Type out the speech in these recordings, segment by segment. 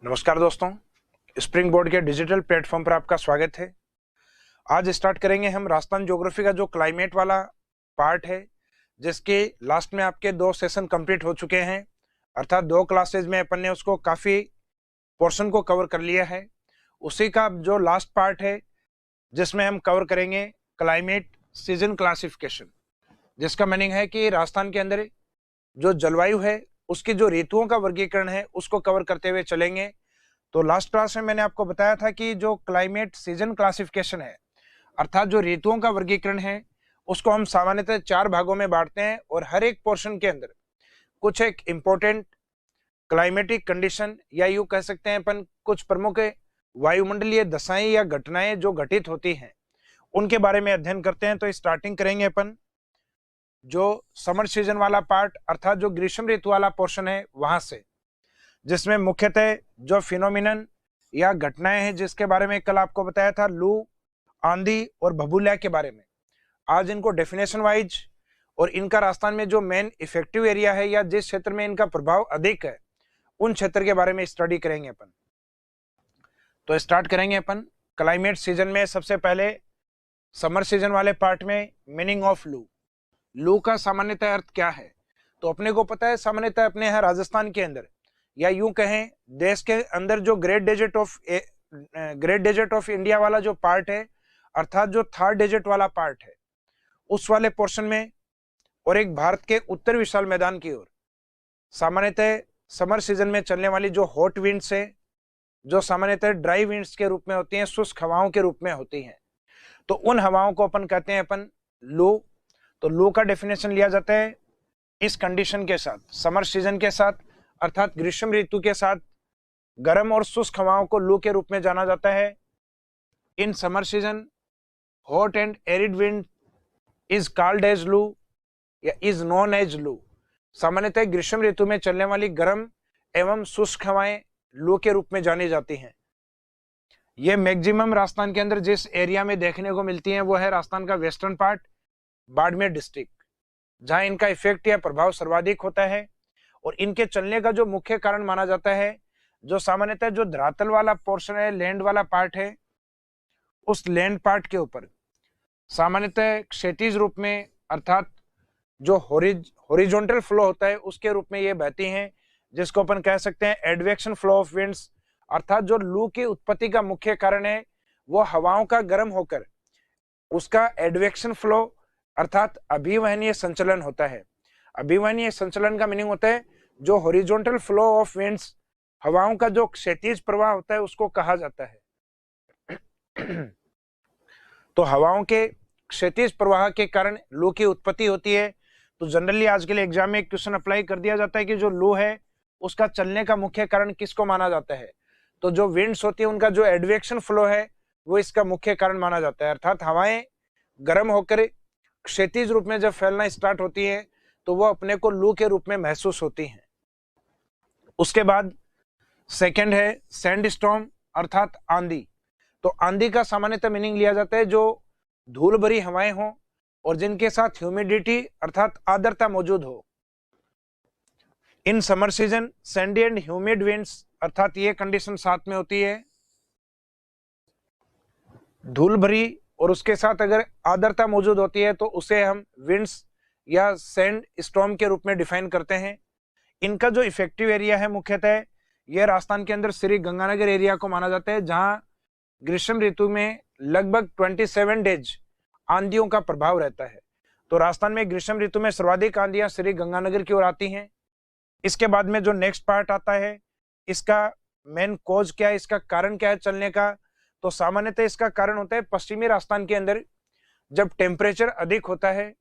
नमस्कार दोस्तों, spring board के डिजिटल प्लेटफॉर्म पर आपका स्वागत है। आज स्टार्ट करेंगे हम राजस्थान ज्योग्राफी का जो क्लाइमेट वाला पार्ट है, जिसके लास्ट में आपके 2 सेशन कंप्लीट हो चुके हैं। अर्थात 2 क्लासेज में अपन ने उसको काफ़ी पोर्शन को कवर कर लिया है। उसी का जो लास्ट पार्ट है जिसमें हम कवर करेंगे क्लाइमेट सीजन क्लासिफिकेशन, जिसका मीनिंग है कि राजस्थान के अंदर जो जलवायु है उसकी जो ऋतुओं का वर्गीकरण है उसको कवर करते हुए चलेंगे। तो लास्ट क्लास में मैंने आपको बताया था कि जो क्लाइमेट सीजन क्लासिफिकेशन है, अर्थात जो ऋतुओं का वर्गीकरण है, उसको हम सामान्यतः 4 भागों में बांटते हैं और हर एक पोर्शन के अंदर कुछ एक इंपॉर्टेंट क्लाइमेटिक कंडीशन या यूं कह सकते हैं अपन कुछ प्रमुख वायुमंडलीय दशाएं या घटनाएं जो घटित होती हैं उनके बारे में अध्ययन करते हैं। तो स्टार्टिंग करेंगे अपन जो समर सीजन वाला पार्ट, अर्थात जो ग्रीष्म ऋतु वाला पोर्शन है वहां से, जिसमें मुख्यतः जो फिनोमिनन या घटनाएं हैं जिसके बारे में कल आपको बताया था, लू, आंधी और भभूलिया के बारे में। आज इनको डेफिनेशन वाइज और इनका राजस्थान में जो मेन इफेक्टिव एरिया है या जिस क्षेत्र में इनका प्रभाव अधिक है उन क्षेत्र के बारे में स्टडी करेंगे अपन। तो स्टार्ट करेंगे अपन क्लाइमेट सीजन में। सबसे पहले समर सीजन वाले पार्ट में मीनिंग ऑफ लू। लू का सामान्यतः अर्थ क्या है? तो अपने को पता है, सामान्यतः अपने यहाँ राजस्थान के अंदर या यूं कहें देश के अंदर जो ग्रेट डेजर्ट ऑफ इंडिया वाला जो पार्ट है, अर्थात जो थर्ड डेजर्ट वाला पार्ट है, उस वाले पोर्शन में और एक भारत के उत्तर विशाल मैदान की ओर सामान्यतः समर सीजन में चलने वाली जो हॉट विंड्स है, जो सामान्यतः ड्राई विंड्स के रूप में होती हैं, शुष्क हवाओं के रूप में होती हैं, तो उन हवाओं को अपन कहते हैं अपन लू। तो लू का डेफिनेशन लिया जाता है इस कंडीशन के साथ, समर सीजन के साथ, अर्थात ग्रीष्म ऋतु के साथ गर्म और शुष्क हवाओं को लू के रूप में जाना जाता है। In summer season hot and arid wind is called as loo या इज नोन एज लू। सामान्यतः ग्रीष्म ऋतु में चलने वाली गर्म एवं शुष्क हवाएं लू के रूप में जानी जाती हैं। ये मैक्सिमम राजस्थान के अंदर जिस एरिया में देखने को मिलती हैं वो है राजस्थान का वेस्टर्न पार्ट, बाड़मेर डिस्ट्रिक्ट, जहां इनका इफेक्ट या प्रभाव सर्वाधिक होता है। और इनके चलने का जो मुख्य कारण माना जाता है, जो सामान्यतः जो धरातल वाला पोर्शन है, लैंड वाला पार्ट है, उस लैंड पार्ट के ऊपर सामान्यतः क्षैतिज रूप में, अर्थात जो हॉरिजॉन्टल फ्लो होता है उसके रूप में ये बहती हैं, जिसको अपन कह सकते हैं एडवेक्शन फ्लो ऑफ विंड्स। अर्थात जो लू की उत्पत्ति का मुख्य कारण है वो हवाओं का गर्म होकर उसका एडवेक्शन फ्लो अर्थात अभिवहनीय संचलन होता है। अभिवहनीय संचलन का मीनिंग होता है जो हॉरिजॉन्टल फ्लो ऑफ विंड्स, हवाओं का जो क्षैतिज प्रवाह होता है उसको कहा जाता है। तो हवाओं के क्षैतिज प्रवाह के कारण लू की उत्पत्ति होती है। तो जनरली आज के लिए एग्जाम में एक क्वेश्चन अप्लाई कर दिया जाता है कि जो लू है उसका चलने का मुख्य कारण किसको माना जाता है? तो जो विंड्स होती है उनका जो एडवेक्शन फ्लो है वो इसका मुख्य कारण माना जाता है। अर्थात हवाएं गर्म होकर क्षैतिज रूप में जब फैलना स्टार्ट होती है तो वो अपने को लू के रूप में महसूस होती हैं। उसके बाद सेकंड है सैंड स्टॉर्म, अर्थात आंधी। तो आंधी का सामान्यतः मीनिंग लिया जाता है जो धूल भरी हवाएं हों और जिनके साथ ह्यूमिडिटी अर्थात आर्द्रता मौजूद हो। इन summer season Sandy and humid winds, अर्थात ये कंडीशन साथ में होती है, धूल भरी और उसके साथ अगर आर्द्रता मौजूद होती है तो उसे हम विंड्स या सैंड स्टॉर्म के रूप में डिफाइन करते हैं। इनका जो इफेक्टिव एरिया है मुख्यतः यह राजस्थान के अंदर श्री गंगानगर एरिया को माना जाता है, जहां ग्रीष्म ऋतु में लगभग 27 डेज आंधियों का प्रभाव रहता है। तो राजस्थान में ग्रीष्म ऋतु में सर्वाधिक आंधियां श्री गंगानगर की ओर आती हैं। इसके बाद में जो नेक्स्ट पार्ट आता है, इसका मेन कॉज क्या है, इसका कारण क्या है चलने का? तो सामान्यतः इसका कारण होता है पश्चिमी राजस्थान के अंदर जब टेम्परेचर अधिक होता है,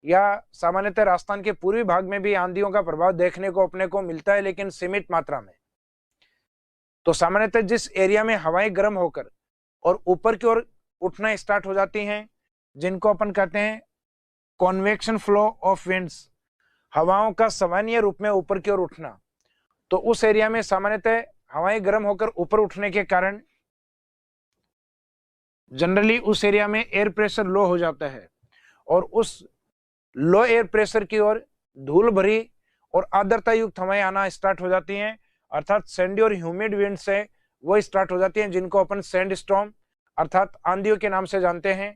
या सामान्यतः राजस्थान के पूर्वी भाग में भी आंधियों का प्रभाव देखने को अपने को मिलता है लेकिन सीमित मात्रा में। तो सामान्यतः जिस एरिया में हवाएं गर्म होकर और ऊपर की ओर उठना स्टार्ट हो जाती हैं, जिनको अपन कहते हैं कॉन्वेक्शन फ्लो ऑफ विंड्स, हवाओं का संवहनीय रूप में ऊपर की ओर उठना, तो उस एरिया में सामान्यतः हवाएं गर्म होकर ऊपर उठने के कारण जनरली उस एरिया में एयर प्रेशर लो हो जाता है और उस लो एयर प्रेशर की ओर धूल भरी और आर्द्रता युक्त हवाएं आना स्टार्ट हो जाती हैं। अर्थात सैंडी और ह्यूमिड विंड से वो स्टार्ट हो जाती हैं, जिनको अपन सैंड स्टॉर्म अर्थात आंधियों के नाम से जानते हैं।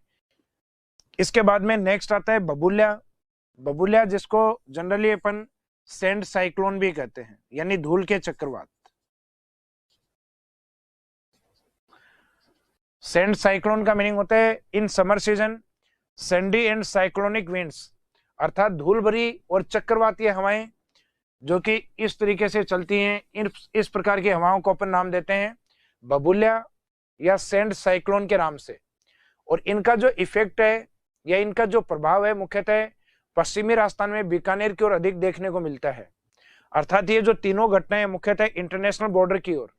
इसके बाद में नेक्स्ट आता है बबूल्या। बबूल्या जिसको जनरली अपन सैंड साइक्लोन भी कहते हैं, यानी धूल के चक्रवात। सैंड साइक्लोन का मीनिंग होता है in summer season Sandy and cyclonic winds, अर्थात धूल भरी और चक्रवातीय हवाएं जो कि इस तरीके से चलती हैं। इस प्रकार की हवाओं को अपन नाम देते हैं बबूल्या या सैंड साइक्लोन के नाम से। और इनका जो इफेक्ट है या इनका जो प्रभाव है मुख्यतः पश्चिमी राजस्थान में बीकानेर की ओर अधिक देखने को मिलता है। अर्थात ये जो तीनों घटनाएं मुख्यतः इंटरनेशनल बॉर्डर की ओर,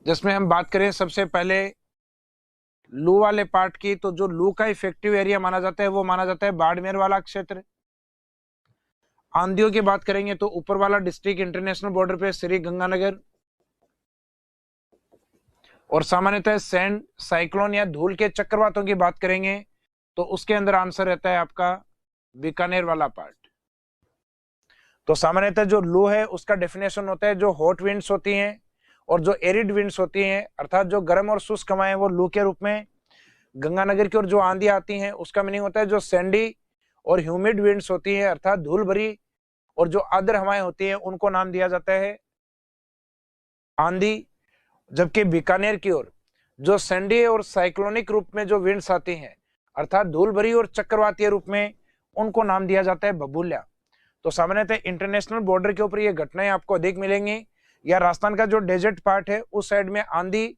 जिसमें हम बात करें सबसे पहले लू वाले पार्ट की, तो जो लू का इफेक्टिव एरिया माना जाता है वो माना जाता है बाड़मेर वाला क्षेत्र। आंधियों की बात करेंगे तो ऊपर वाला डिस्ट्रिक्ट इंटरनेशनल बॉर्डर पे श्री गंगानगर। और सामान्यतः सैंड साइक्लोन या धूल के चक्रवातों की बात करेंगे तो उसके अंदर आंसर रहता है आपका बीकानेर वाला पार्ट। तो सामान्यतः जो लू है उसका डेफिनेशन होता है जो हॉट विंड्स होती हैं और जो एरिड विंड्स होती हैं, अर्थात जो गर्म और शुष्क हवाएं वो लू के रूप में। गंगानगर की ओर जो आंधी आती हैं उसका मीनिंग होता है जो सैंडी और ह्यूमिड विंड्स होती हैं, अर्थात धूल भरी और जो आर्द्र हवाएं होती हैं उनको नाम दिया जाता है आंधी। जबकि बीकानेर की ओर जो सैंडी और साइक्लोनिक रूप में जो विंड्स आती हैं, अर्थात धूल भरी और चक्रवातीय रूप में, उनको नाम दिया जाता है बबूल्या। तो सामान्यतः इंटरनेशनल बॉर्डर के ऊपर ये घटनाएं आपको अधिक मिलेंगी, या राजस्थान का जो डेजर्ट पार्ट है उस साइड में आंधी,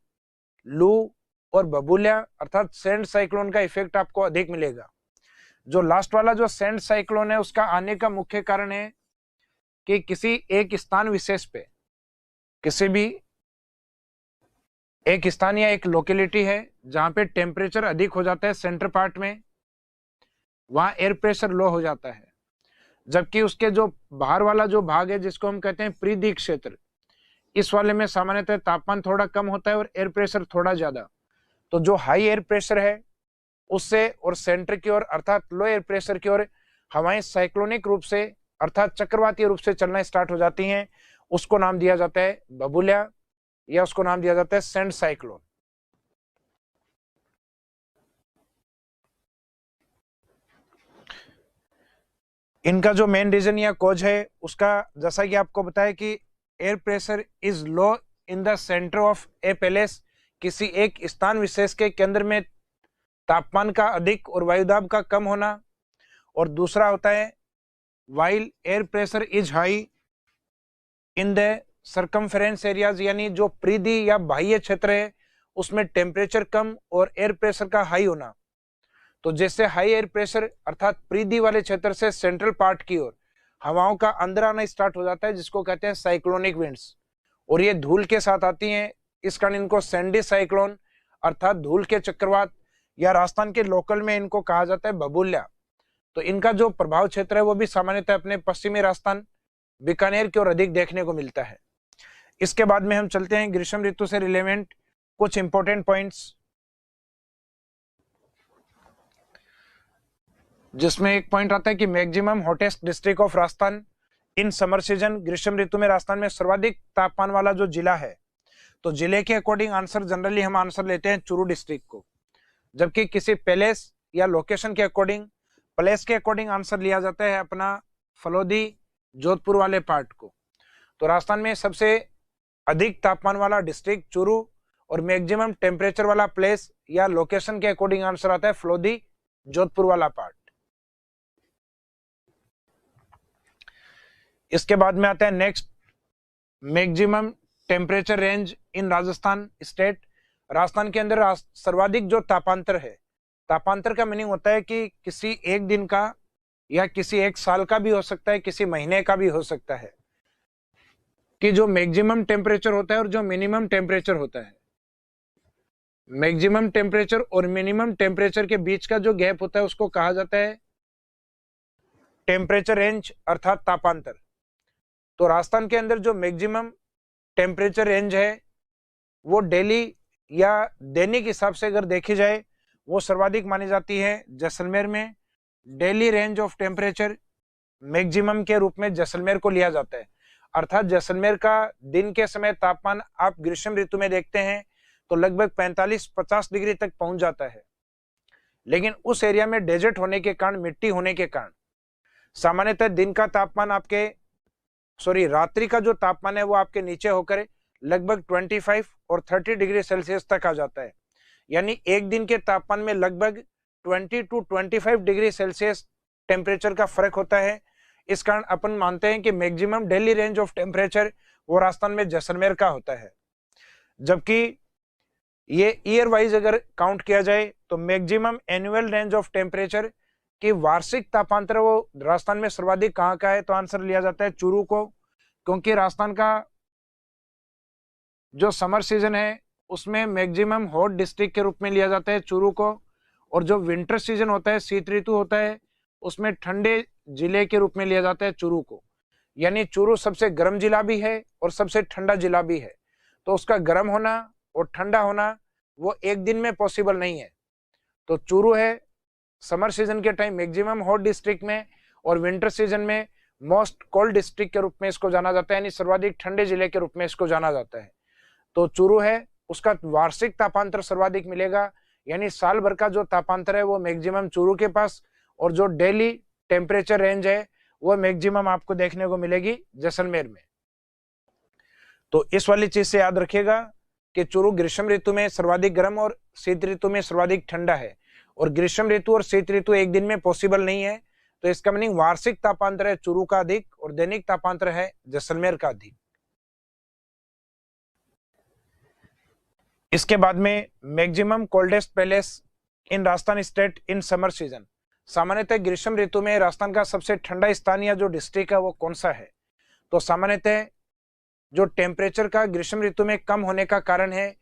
लू और बबूल्या अर्थात सैंड साइक्लोन का इफेक्ट आपको अधिक मिलेगा। जो लास्ट वाला जो सैंड साइक्लोन है उसका आने का मुख्य कारण है कि किसी एक स्थान विशेष पे, किसी भी एक स्थान या एक लोकेलिटी है जहां पे टेम्परेचर अधिक हो जाता है सेंटर पार्ट में, वहां एयर प्रेशर लो हो जाता है, जबकि उसके जो बाहर वाला जो भाग है जिसको हम कहते हैं परिधि क्षेत्र, इस वाले में सामान्यतः तापमान थोड़ा कम होता है और एयर प्रेशर थोड़ा ज्यादा। तो जो हाई एयर प्रेशर है उससे और सेंटर की ओर अर्थात लो एयर प्रेशर की ओर हवाएं साइक्लोनिक रूप से अर्थात चक्रवातीय रूप से चलना स्टार्ट हो जाती हैं, उसको नाम दिया जाता है बबूल्या या उसको नाम दिया जाता है सैंड साइक्लोन। इनका जो मेन रीजन या कॉज है उसका जैसा कि आपको बताया कि air pressure is low in the centre of A palace, किसी एक स्थान विशेष के केंद्र में तापमान का अधिक और वायुदाब का कम होना। और दूसरा होता है while air pressure is high in the circumference areas, यानी जो परिधि या बाह्य क्षेत्र है उसमें टेम्परेचर कम और एयर प्रेशर का हाई होना। तो जैसे हाई एयर प्रेशर अर्थात परिधि वाले क्षेत्र से सेंट्रल पार्ट की ओर हवाओं का अंदर आना स्टार्ट हो जाता है जिसको कहते हैं साइक्लोनिक विंड्स, और ये धूल के साथ आती हैं, इस कारण इनको सैंडी साइक्लोन अर्थात धूल के चक्रवात या राजस्थान के लोकल में इनको कहा जाता है बबूल्या। तो इनका जो प्रभाव क्षेत्र है वो भी सामान्यतः अपने पश्चिमी राजस्थान बीकानेर की ओर अधिक देखने को मिलता है। इसके बाद में हम चलते हैं ग्रीष्म ऋतु से रिलेवेंट कुछ इंपॉर्टेंट पॉइंट्स, जिसमें एक पॉइंट आता है कि maximum hottest district of Rajasthan in summer season. ग्रीष्म ऋतु में राजस्थान में सर्वाधिक तापमान वाला जो जिला है, तो जिले के अकॉर्डिंग आंसर जनरली हम आंसर लेते हैं चूरू डिस्ट्रिक्ट को, जबकि किसी पैलेस या लोकेशन के अकॉर्डिंग प्लेस के अकॉर्डिंग आंसर लिया जाता है अपना फलोदी जोधपुर वाले पार्ट को। तो राजस्थान में सबसे अधिक तापमान वाला डिस्ट्रिक्ट चूरू और मैक्सिमम टेम्परेचर वाला प्लेस या लोकेशन के अकॉर्डिंग आंसर आता है फलोदी जोधपुर वाला पार्ट। इसके बाद में आता है नेक्स्ट मैक्सिमम टेम्परेचर रेंज इन राजस्थान स्टेट। राजस्थान के अंदर सर्वाधिक जो तापांतर है, तापांतर का मीनिंग होता है कि किसी एक दिन का या किसी एक साल का भी हो सकता है, किसी महीने का भी हो सकता है, कि जो मैक्सिमम टेम्परेचर होता है और जो मिनिमम टेम्परेचर होता है, मैक्सिमम टेम्परेचर और मिनिमम टेम्परेचर के बीच का जो गैप होता है उसको कहा जाता है टेम्परेचर रेंज अर्थात तापांतर। तो राजस्थान के अंदर जो मैक्सिमम टेम्परेचर रेंज है वो डेली या दैनिक हिसाब से अगर देखी जाए वो सर्वाधिक मानी जाती है जैसलमेर में। Daily range of temperature maximum के रूप में जैसलमेर को लिया जाता है। अर्थात जैसलमेर का दिन के समय तापमान आप ग्रीष्म ऋतु में देखते हैं तो लगभग 45-50 डिग्री तक पहुंच जाता है, लेकिन उस एरिया में डेजर्ट होने के कारण, मिट्टी होने के कारण सामान्यतः दिन का तापमान रात्रि का जो तापमान है वो आपके नीचे होकर लगभग 25 और 30 डिग्री सेल्सियस तक आ जाता है। यानी एक दिन के तापमान में लगभग 20 to 25 डिग्री सेल्सियस टेम्परेचर का फर्क होता है। इस कारण अपन मानते हैं कि maximum daily range of temperature वो राजस्थान में जैसलमेर का होता है। जबकि ये ईयर वाइज अगर काउंट किया जाए तो maximum annual range of temperature की वार्षिक तापांतर वो राजस्थान में सर्वाधिक कहाँ का है, तो आंसर लिया जाता है चूरू को, क्योंकि राजस्थान का जो समर सीजन है उसमें मैक्सिमम हॉट डिस्ट्रिक्ट के रूप में लिया जाता है चूरू को, और जो विंटर सीजन होता है, शीत ऋतु होता है, उसमें ठंडे जिले के रूप में लिया जाता है चूरू को। यानी चूरू सबसे गर्म जिला भी है और सबसे ठंडा जिला भी है, तो उसका गर्म होना और ठंडा होना वो एक दिन में पॉसिबल नहीं है। तो चूरू है समर सीजन के टाइम मैक्सिमम हॉट डिस्ट्रिक्ट में, और विंटर सीजन में मोस्ट कोल्ड डिस्ट्रिक्ट के रूप में इसको जाना जाता है, यानी सर्वाधिक ठंडे जिले के रूप में इसको जाना जाता है। तो चूरू है, उसका वार्षिक तापांतर सर्वाधिक मिलेगा, यानी साल भर का जो तापांतर है वो मैक्सिमम चूरू के पास, और जो डेली टेम्परेचर रेंज है वो मैक्सिमम आपको देखने को मिलेगी जैसलमेर में। तो इस वाली चीज से याद रखिएगा कि चूरू ग्रीष्म ऋतु में सर्वाधिक गर्म और शीत ऋतु में सर्वाधिक ठंडा है, और ग्रीष्म ऋतु और शीत ऋतु एक दिन में पॉसिबल नहीं है। तो इसका मीनिंग वार्षिक तापांतर है चूरू का अधिक और दैनिक तापांतर है जैसलमेर का अधिक। इसके बाद में maximum coldest place in Rajasthan state in summer season. सामान्यतः ग्रीष्म ऋतु में राजस्थान का सबसे ठंडा स्थान या जो डिस्ट्रिक्ट है वो कौन सा है, तो सामान्यतः जो टेम्परेचर का ग्रीष्म ऋतु में कम होने का कारण है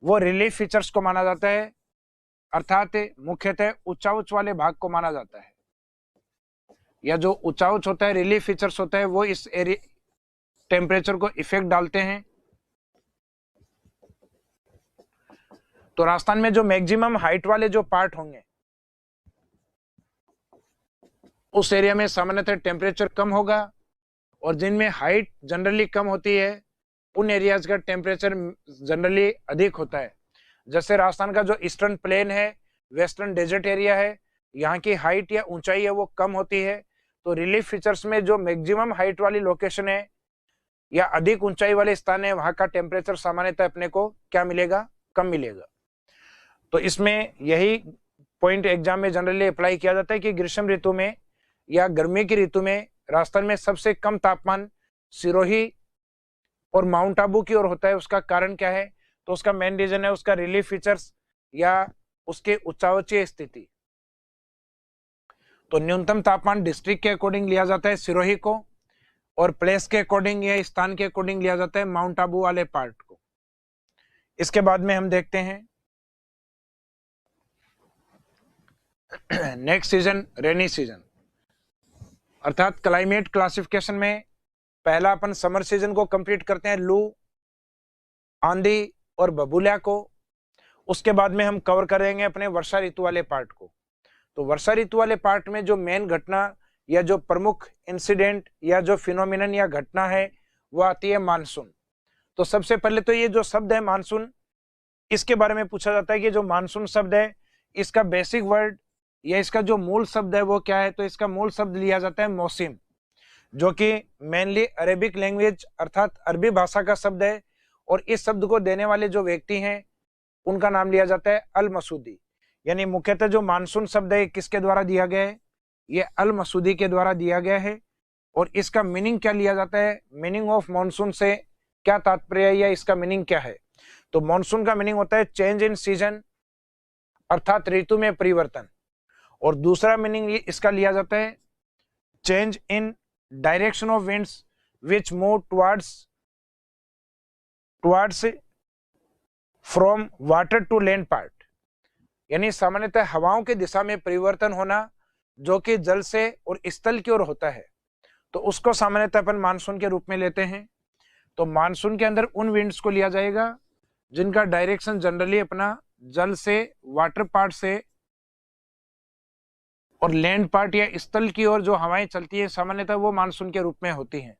वो रिलीफ फीचर्स को माना जाता है, अर्थात मुख्यतः ऊंचाउच वाले भाग को माना जाता है, या जो ऊंचाउच होता है, रिलीफ फीचर्स होता है, वो इस एरिया टेम्परेचर को इफेक्ट डालते हैं। तो राजस्थान में जो मैक्सिमम हाइट वाले जो पार्ट होंगे उस एरिया में सामान्यतः टेम्परेचर कम होगा, और जिनमें हाइट जनरली कम होती है उन एरियाज का टेम्परेचर जनरली अधिक होता है। जैसे राजस्थान का जो ईस्टर्न प्लेन है, वेस्टर्न डेजर्ट एरिया है, यहाँ की हाइट या ऊंचाई है वो कम होती है। तो रिलीफ फीचर्स में जो मैक्सिमम हाइट वाली लोकेशन है या अधिक ऊंचाई वाले स्थान है, वहां का टेम्परेचर सामान्यतः अपने को क्या मिलेगा, कम मिलेगा। तो इसमें यही पॉइंट एग्जाम में जनरली अप्लाई किया जाता है कि ग्रीष्म ऋतु में या गर्मी की ऋतु में राजस्थान में सबसे कम तापमान सिरोही और माउंट आबू की ओर होता है। उसका कारण क्या है, तो उसका मेन रीजन है उसका रिलीफ फीचर्स या उसके उच्चावचीय स्थिति। तो न्यूनतम तापमान डिस्ट्रिक्ट के अकॉर्डिंग लिया जाता है सिरोही को, और प्लेस के अकॉर्डिंग या स्थान के अकॉर्डिंग लिया जाता है माउंट आबू वाले पार्ट को। इसके बाद में हम देखते हैं नेक्स्ट सीजन, रेनी सीजन। अर्थात क्लाइमेट क्लासिफिकेशन में पहला अपन समर सीजन को कंप्लीट करते हैं, लू, आंधी और बबूलिया को। उसके बाद में हम कवर करेंगे अपने वर्षा ऋतु वाले पार्ट को। तो वर्षा ऋतु वाले पार्ट में जो मेन घटना या जो प्रमुख इंसिडेंट या जो फिनोमिनन या घटना है वो आती है मानसून। तो सबसे पहले तो ये जो शब्द है मानसून, इसके बारे में पूछा जाता है कि जो मानसून शब्द है इसका बेसिक वर्ड या इसका जो मूल शब्द है वो क्या है, तो इसका मूल शब्द लिया जाता है मौसिम, जो कि मेनली अरेबिक लैंग्वेज अर्थात अरबी भाषा का शब्द है, और इस शब्द को देने वाले जो व्यक्ति हैं उनका नाम लिया जाता है अल मसूदी। यानी मुख्यतः जो मानसून शब्द है किसके द्वारा दिया गया है, ये अल मसूदी के द्वारा दिया गया है। और इसका मीनिंग क्या लिया जाता है, मीनिंग ऑफ मानसून से क्या तात्पर्य है या इसका मीनिंग क्या है, तो मानसून का मीनिंग होता है चेंज इन सीजन अर्थात ऋतु में परिवर्तन, और दूसरा मीनिंग इसका लिया जाता है change in direction of winds which move towards from water to land part. यानी सामान्यतः हवाओं की दिशा में परिवर्तन होना जो कि जल से और स्थल की ओर होता है, तो उसको सामान्यतः अपन मानसून के रूप में लेते हैं। तो मानसून के अंदर उन विंड्स को लिया जाएगा जिनका डायरेक्शन जनरली अपना जल से, वाटर पार्ट से और लैंड पार्ट या स्थल की ओर जो हवाएं चलती है सामान्यतः वो मानसून के रूप में होती हैं।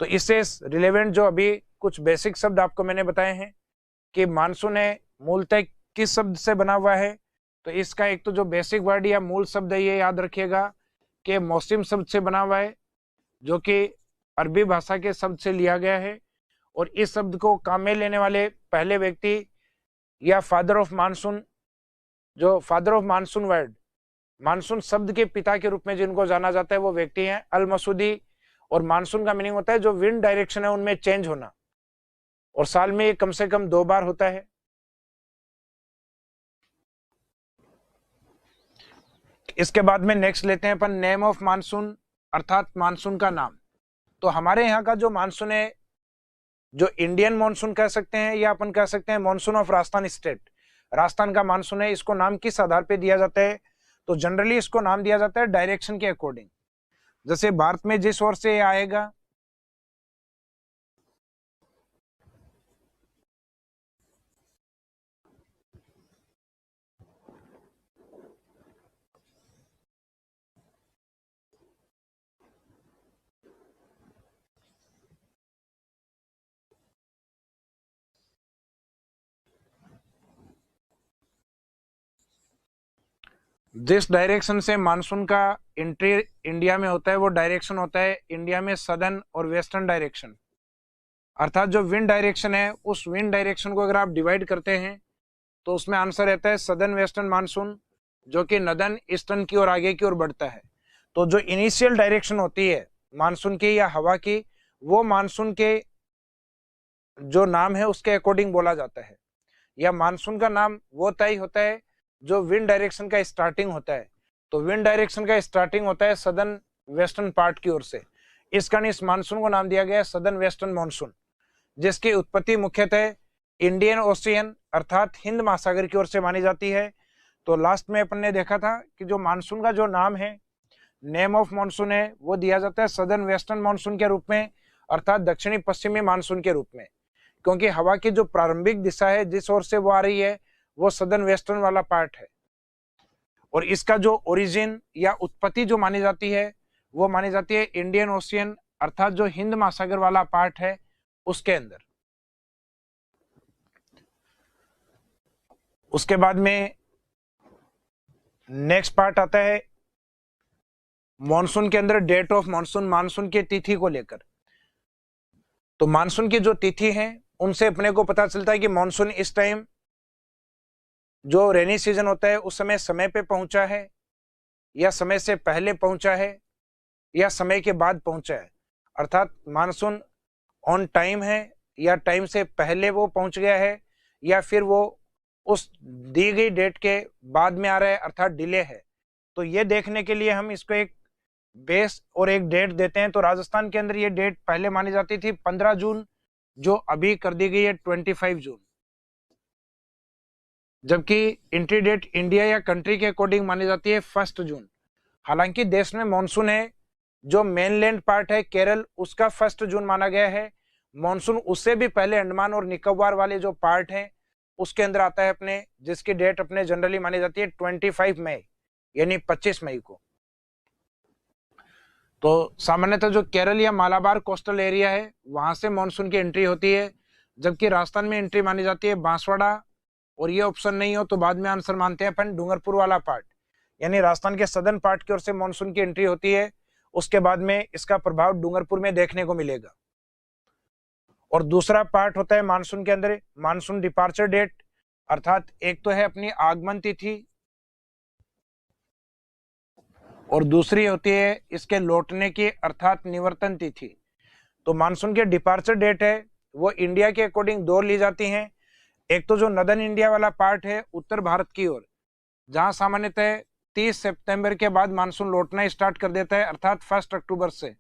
तो इससे रिलेवेंट जो अभी कुछ बेसिक शब्द आपको मैंने बताए हैं कि मानसून है मूलतः किस शब्द से बना हुआ है, तो इसका एक तो जो बेसिक वर्ड या मूल शब्द है ये याद रखिएगा कि मौसम शब्द से बना हुआ है, जो कि अरबी भाषा के शब्द से लिया गया है। और इस शब्द को काम में लेने वाले पहले व्यक्ति या फादर ऑफ मानसून, जो father of monsoon word, monsoon शब्द के पिता के रूप में जिनको जाना जाता है, वो व्यक्ति हैं अल मसूदी। और मानसून का मीनिंग होता है जो विंड डायरेक्शन है उनमें चेंज होना, और साल में ये कम से कम 2 बार होता है। इसके बाद में नेक्स्ट लेते हैं अपन नेम ऑफ मानसून, अर्थात मानसून का नाम। तो हमारे यहाँ का जो मानसून है, जो इंडियन मानसून कह सकते हैं या अपन कह सकते हैं monsoon of Rajasthan state, Rajasthan का मानसून है, इसको नाम किस आधार पे दिया जाता है? तो जनरली इसको नाम दिया जाता है डायरेक्शन के अकॉर्डिंग। जैसे भारत में जिस ओर से आएगा, जिस डायरेक्शन से मानसून का एंट्री इंडिया में होता है वो डायरेक्शन होता है इंडिया में सदर्न और वेस्टर्न डायरेक्शन। अर्थात जो विंड डायरेक्शन है, उस विंड डायरेक्शन को अगर आप डिवाइड करते हैं तो उसमें आंसर रहता है सदर्न वेस्टर्न मानसून, जो कि नदर्न ईस्टर्न की ओर आगे की ओर बढ़ता है। तो जो इनिशियल डायरेक्शन होती है मानसून की या हवा की, वो मानसून के जो नाम है उसके अकॉर्डिंग बोला जाता है, या मानसून का नाम वो तय होता है जो विंड डायरेक्शन का स्टार्टिंग होता है। तो विंड डायरेक्शन का स्टार्टिंग होता है सदर्न वेस्टर्न पार्ट की ओर से, इस कारण इस मानसून को नाम दिया गया है सदर्न वेस्टर्न मानसून, जिसकी उत्पत्ति मुख्यतः इंडियन ओशियन अर्थात हिंद महासागर की ओर से मानी जाती है। तो लास्ट में अपन ने देखा था कि जो मानसून का जो नाम है, नेम ऑफ मानसून है, वो दिया जाता है सदर्न वेस्टर्न मानसून के रूप में, अर्थात दक्षिणी पश्चिमी मानसून के रूप में, क्योंकि हवा की जो प्रारंभिक दिशा है जिस ओर से वो आ रही है वो सदर्न वेस्टर्न वाला पार्ट है। और इसका जो ओरिजिन या उत्पत्ति जो मानी जाती है वो मानी जाती है इंडियन ओशियन अर्थात जो हिंद महासागर वाला पार्ट है उसके अंदर। उसके बाद में नेक्स्ट पार्ट आता है मॉनसून के अंदर डेट ऑफ मॉनसून, मानसून की तिथि को लेकर। तो मानसून की जो तिथि है उनसे अपने को पता चलता है कि मॉनसून इस टाइम जो रेनी सीजन होता है उस समय पे पहुंचा है, या समय से पहले पहुंचा है, या समय के बाद पहुंचा है। अर्थात मानसून ऑन टाइम है या टाइम से पहले वो पहुंच गया है, या फिर वो उस दी गई डेट के बाद में आ रहा है अर्थात डिले है। तो ये देखने के लिए हम इसको एक बेस और एक डेट देते हैं। तो राजस्थान के अंदर ये डेट पहले मानी जाती थी 15 जून, जो अभी कर दी गई है 25 जून, जबकि एंट्री डेट इंडिया या कंट्री के अकॉर्डिंग मानी जाती है 1 जून। हालांकि देश में मॉनसून है, जो मेनलैंड पार्ट है केरल, उसका 1 जून माना गया है। मॉनसून उससे भी पहले अंडमान और निकोबार वाले जो पार्ट हैं उसके अंदर आता है अपने, जिसकी डेट अपने जनरली मानी जाती है 25 मई यानी 25 मई को। तो सामान्यतः जो केरल या मालाबार कोस्टल एरिया है वहां से मॉनसून की एंट्री होती है, जबकि राजस्थान में एंट्री मानी जाती है बांसवाड़ा, और ये ऑप्शन नहीं हो तो बाद में आंसर मानते हैं अपन डूंगरपुर वाला पार्ट, यानी राजस्थान के सदर्न पार्ट की ओर से मॉनसून की एंट्री होती है। उसके बाद में इसका प्रभाव डूंगरपुर में देखने को मिलेगा। और दूसरा पार्ट होता है मानसून के अंदर मानसून डिपार्चर डेट, अर्थात एक तो है अपनी आगमन तिथि और दूसरी होती है इसके लौटने की अर्थात निवर्तन तिथि। तो मानसून के डिपार्चर डेट है वो इंडिया के अकॉर्डिंग 2 ली जाती हैं। एक तो जो नदर्न इंडिया वाला पार्ट है उत्तर भारत की ओर, जहां सामान्यतः 30 सितंबर के बाद मानसून लौटना स्टार्ट कर देता है अर्थात 1 अक्टूबर से,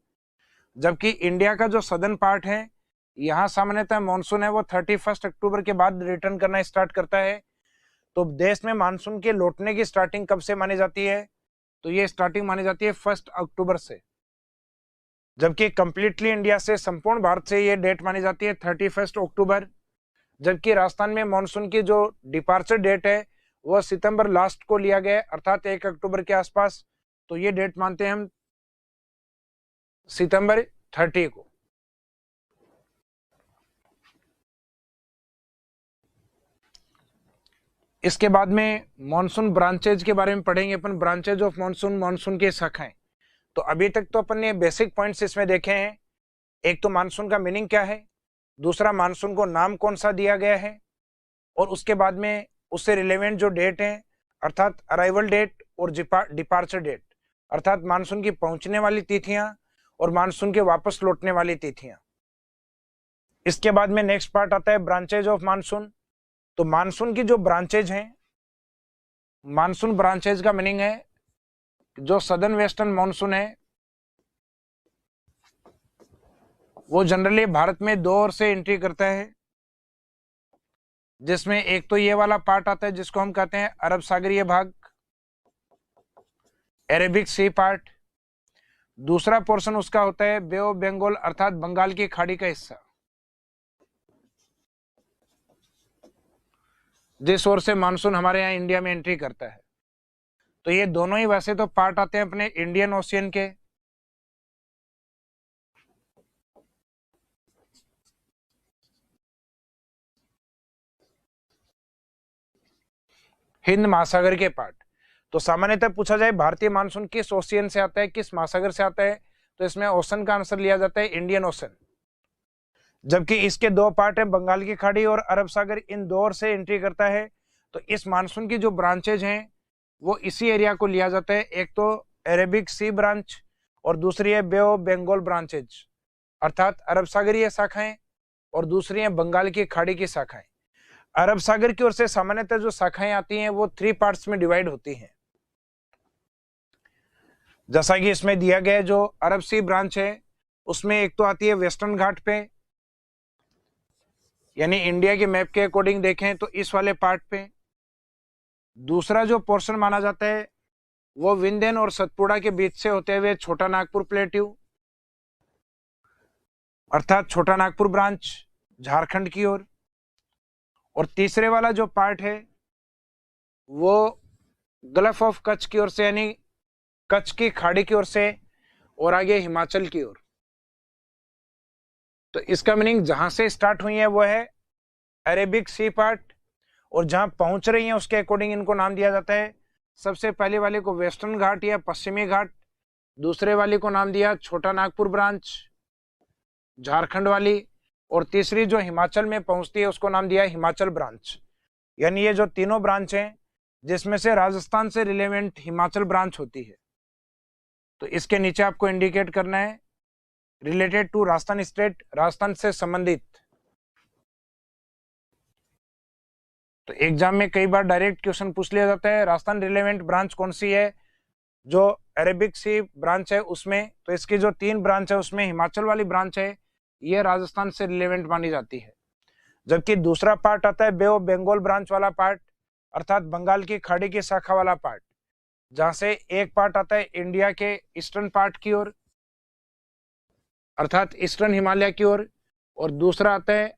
जबकि इंडिया का जो सदर्न पार्ट है यहाँ सामान्यतः मानसून है वो 31 अक्टूबर के बाद रिटर्न करना स्टार्ट करता है। तो देश में मानसून के लौटने की स्टार्टिंग कब से मानी जाती है? तो ये स्टार्टिंग मानी जाती है 1 अक्टूबर से, जबकि कंप्लीटली इंडिया से, संपूर्ण भारत से ये डेट मानी जाती है 31 अक्टूबर। जबकि राजस्थान में मानसून की जो डिपार्चर डेट है वो सितंबर लास्ट को लिया गया अर्थात 1 अक्टूबर के आसपास। तो ये डेट मानते हैं हम सितंबर 30 को। इसके बाद में मॉनसून ब्रांचेज के बारे में पढ़ेंगे अपन, ब्रांचेज ऑफ मॉनसून, मॉनसून की शाखाएं। तो अभी तक तो अपन ने बेसिक पॉइंट्स इसमें देखे हैं। एक तो मानसून का मीनिंग क्या है, दूसरा मानसून को नाम कौन सा दिया गया है, और उसके बाद में उससे रिलेवेंट जो डेट है अर्थात अराइवल डेट और डिपार्चर डेट, अर्थात मानसून की पहुंचने वाली तिथियां और मानसून के वापस लौटने वाली तिथियां। इसके बाद में नेक्स्ट पार्ट आता है ब्रांचेज ऑफ मानसून। तो मानसून की जो ब्रांचेज हैं, मानसून ब्रांचेज का मीनिंग है जो सदर्न वेस्टर्न मानसून है वो जनरली भारत में दो ओर से एंट्री करता है, जिसमें एक तो ये वाला पार्ट आता है जिसको हम कहते हैं अरब सागरीय भाग, अरेबिक सी पार्ट। दूसरा पोर्शन उसका होता है बे ऑफ बंगाल अर्थात बंगाल की खाड़ी का हिस्सा, जिस ओर से मानसून हमारे यहाँ इंडिया में एंट्री करता है। तो ये दोनों ही वैसे तो पार्ट आते हैं अपने इंडियन ओशियन के। हिंद महासागर के पार्ट। तो सामान्यतः पूछा जाए भारतीय मानसून किस ओशियन से आता है, किस महासागर से आता है, तो इसमें ओशन का आंसर लिया जाता है इंडियन ओशन। जबकि इसके दो पार्ट है, बंगाल की खाड़ी और अरब सागर, इन दो ओर से एंट्री करता है। तो इस मानसून की जो ब्रांचेज हैं वो इसी एरिया को लिया जाता है, एक तो अरेबिक सी ब्रांच और दूसरी है बे ऑफ बंगाल ब्रांचेज अर्थात अरब सागरीय शाखाएं, और दूसरी है बंगाल की खाड़ी की शाखाएं। अरब सागर की ओर से सामान्यतः जो शाखाएं आती हैं वो 3 पार्ट्स में डिवाइड होती हैं, जैसा कि इसमें दिया गया। जो अरब सी ब्रांच है उसमें एक तो आती है वेस्टर्न घाट पे, यानी इंडिया के मैप के अकॉर्डिंग देखें तो इस वाले पार्ट पे। दूसरा जो पोर्शन माना जाता है वो विंध्यन और सतपुड़ा के बीच से होते हुए छोटा नागपुर प्लेट्यू अर्थात छोटा नागपुर ब्रांच झारखंड की ओर। और तीसरे वाला जो पार्ट है वो गल्फ ऑफ कच्छ की ओर से, यानी कच्छ की खाड़ी की ओर से और आगे हिमाचल की ओर। तो इसका मीनिंग जहां से स्टार्ट हुई है वो है अरेबिक सी पार्ट, और जहां पहुंच रही है उसके अकॉर्डिंग इनको नाम दिया जाता है। सबसे पहले वाले को वेस्टर्न घाट या पश्चिमी घाट, दूसरे वाले को नाम दिया छोटा नागपुर ब्रांच झारखंड वाली, और तीसरी जो हिमाचल में पहुंचती है उसको नाम दिया हिमाचल ब्रांच। यानी ये जो तीनों ब्रांच हैं जिसमें से राजस्थान से रिलेवेंट हिमाचल ब्रांच होती है। तो इसके नीचे आपको इंडिकेट करना है related to Rajasthan state, Rajasthan से संबंधित। तो एग्जाम में कई बार डायरेक्ट क्वेश्चन पूछ लिया जाता है राजस्थान रिलेवेंट ब्रांच कौन सी है, जो अरेबिक सी ब्रांच है उसमें। तो इसकी जो 3 ब्रांच है उसमें हिमाचल वाली ब्रांच है ये राजस्थान से रिलेवेंट मानी जाती है। जबकि दूसरा पार्ट आता है बे ऑफ बंगाल ब्रांच वाला पार्ट अर्थात बंगाल की खाड़ी की शाखा वाला पार्ट, जहां से एक पार्ट आता है इंडिया के ईस्टर्न पार्ट की ओर अर्थात ईस्टर्न हिमालय की ओर, और दूसरा आता है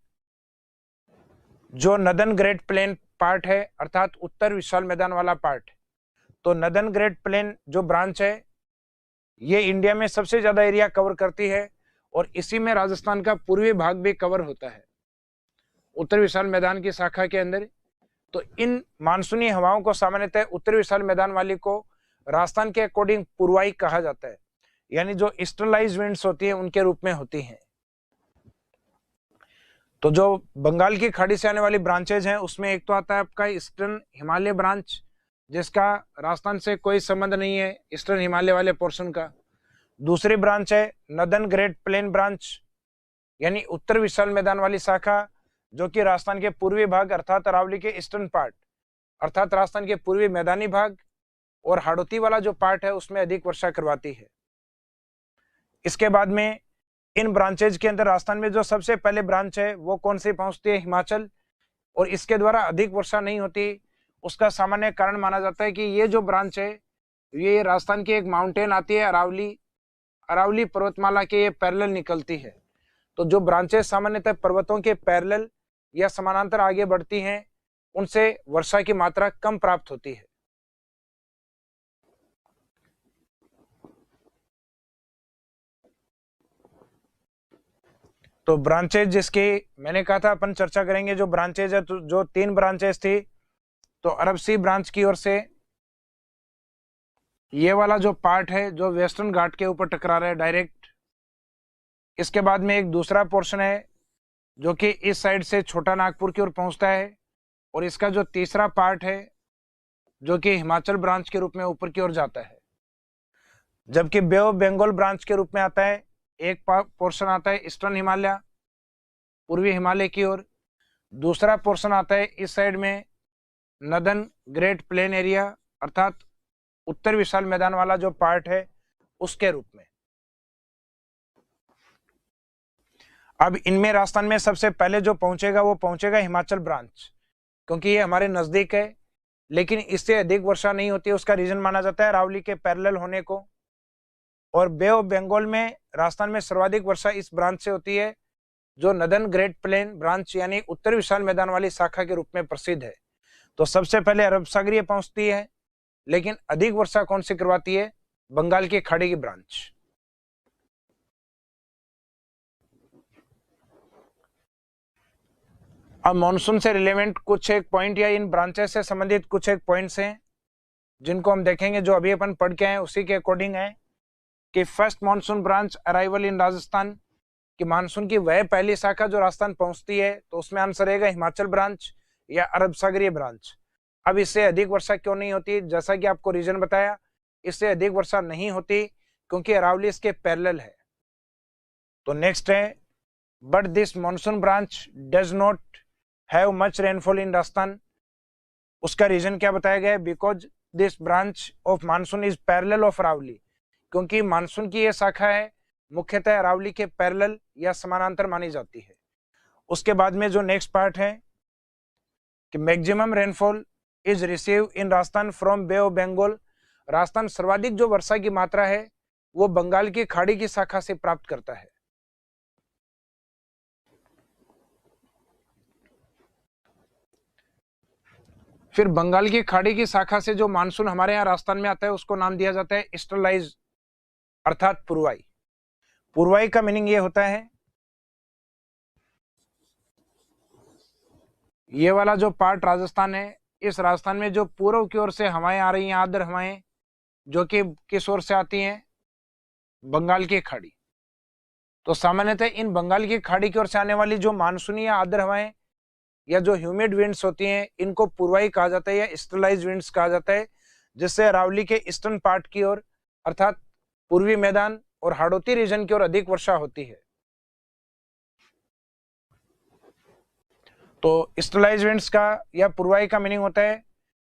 जो नदन ग्रेट प्लेन पार्ट है अर्थात उत्तर विशाल मैदान वाला पार्ट। तो नदन ग्रेट प्लेन जो ब्रांच है ये इंडिया में सबसे ज्यादा एरिया कवर करती है, और इसी में राजस्थान का पूर्वी भाग भी कवर होता है उत्तर विशाल मैदान की शाखा के अंदर। तो इन मानसूनी हवाओं को सामान्यतः उत्तर विशाल मैदान वाली को राजस्थान के अकॉर्डिंग पूर्वाई कहा जाता है, यानी जो ईस्टर्नलाइज विंड्स होती है उनके रूप में होती हैं। तो जो बंगाल की खाड़ी से आने वाली ब्रांचेज हैं उसमें एक तो आता है आपका ईस्टर्न हिमालय ब्रांच, जिसका राजस्थान से कोई संबंध नहीं है ईस्टर्न हिमालय वाले पोर्शन का। दूसरी ब्रांच है नदन ग्रेट प्लेन ब्रांच, यानी उत्तर विशाल मैदान वाली शाखा, जो कि राजस्थान के पूर्वी भाग अर्थात अरावली के ईस्टर्न पार्ट अर्थात राजस्थान के पूर्वी मैदानी भाग और हाड़ौती वाला जो पार्ट है उसमें अधिक वर्षा करवाती है। इसके बाद में इन ब्रांचेज के अंदर राजस्थान में जो सबसे पहले ब्रांच है वो कौन सी पहुंचती है, हिमाचल, और इसके द्वारा अधिक वर्षा नहीं होती। उसका सामान्य कारण माना जाता है कि ये जो ब्रांच है ये राजस्थान की एक माउंटेन आती है अरावली पर्वतमाला के ये पैरेलल निकलती है। तो जो ब्रांचेस सामान्यतः पर्वतों के पैरेलल या समानांतर आगे बढ़ती हैं उनसे वर्षा की मात्रा कम प्राप्त होती है। तो ब्रांचेज जिसकी मैंने कहा था अपन चर्चा करेंगे, जो ब्रांचेज है तो जो 3 ब्रांचेज थी तो अरब सी ब्रांच की ओर से ये वाला जो पार्ट है जो वेस्टर्न घाट के ऊपर टकरा रहा है डायरेक्ट। इसके बाद में एक दूसरा पोर्शन है जो कि इस साइड से छोटा नागपुर की ओर पहुंचता है, और इसका जो तीसरा पार्ट है जो कि हिमाचल ब्रांच के रूप में ऊपर की ओर जाता है। जबकि बे ऑफ बंगाल ब्रांच के रूप में आता है, एक पोर्शन आता है ईस्टर्न हिमालय, पूर्वी हिमालय की ओर, दूसरा पोर्शन आता है इस साइड में नदन ग्रेट प्लेन एरिया अर्थात उत्तर विशाल मैदान वाला जो पार्ट है उसके रूप में। अब इनमें राजस्थान में सबसे पहले जो पहुंचेगा वो पहुंचेगा हिमाचल ब्रांच, क्योंकि ये हमारे नजदीक है, लेकिन इससे अधिक वर्षा नहीं होती है। उसका रीजन माना जाता है अरावली के पैरेलल होने को, और बे ऑफ बंगाल में राजस्थान में सर्वाधिक वर्षा इस ब्रांच से होती है जो नदन ग्रेट प्लेन ब्रांच यानी उत्तर विशाल मैदान वाली शाखा के रूप में प्रसिद्ध है। तो सबसे पहले अरब सागरीय पहुंचती है, लेकिन अधिक वर्षा कौन सी करवाती है? बंगाल की खाड़ी की ब्रांच। अब मॉनसून से रिलेवेंट कुछ एक पॉइंट या इन ब्रांचेस से संबंधित कुछ एक पॉइंट्स हैं जिनको हम देखेंगे, जो अभी अपन पढ़ के आए उसी के अकॉर्डिंग है कि फर्स्ट मॉनसून ब्रांच अराइवल इन राजस्थान, कि मानसून की वह पहली शाखा जो राजस्थान पहुंचती है, तो उसमें आंसर रहेगा हिमाचल ब्रांच या अरब सागरीय ब्रांच। अब इससे अधिक वर्षा क्यों नहीं होती? जैसा कि आपको रीजन बताया, इससे अधिक वर्षा नहीं होती क्योंकि अरावली इसके पैरेलल है। तो नेक्स्ट है, but this monsoon branch does not have much rainfall in Rajasthan. उसका रीजन क्या बताया गया है? Because this branch of monsoon is parallel of Aravalli, क्योंकि मानसून की यह शाखा है मुख्यतः अरावली के पैरेलल या समानांतर मानी जाती है। उसके बाद में जो नेक्स्ट पार्ट है कि maximum rainfall is receive in Rajasthan from Bay of Bengal. Rajasthan सर्वाधिक जो वर्षा की मात्रा है वो बंगाल की खाड़ी की शाखा से प्राप्त करता है। फिर बंगाल की खाड़ी की शाखा से जो मानसून हमारे यहाँ राजस्थान में आता है उसको नाम दिया जाता है ईस्टर्लाइज अर्थात पूर्वाई। पूर्वाई का मीनिंग ये होता है, ये वाला जो पार्ट राजस्थान है, इस राजस्थान में जो पूर्व की ओर से हवाएं आ रही हैं, आर्द्र हवाएं, जो कि किस ओर से आती हैं? बंगाल की खाड़ी। तो सामान्यतः इन बंगाल की खाड़ी की ओर से आने वाली जो मानसूनी या आर्द्र हवाएं या जो ह्यूमिड विंड्स होती हैं, इनको पूर्वाई कहा जाता है या ईस्टर्लाइज विंड्स कहा जाता है, जिससे अरावली के ईस्टर्न पार्ट की ओर अर्थात पूर्वी मैदान और हाड़ौती रीजन की ओर अधिक वर्षा होती है। तो ईस्टर्लाइज विंड्स का या पूर्वाई का मीनिंग होता है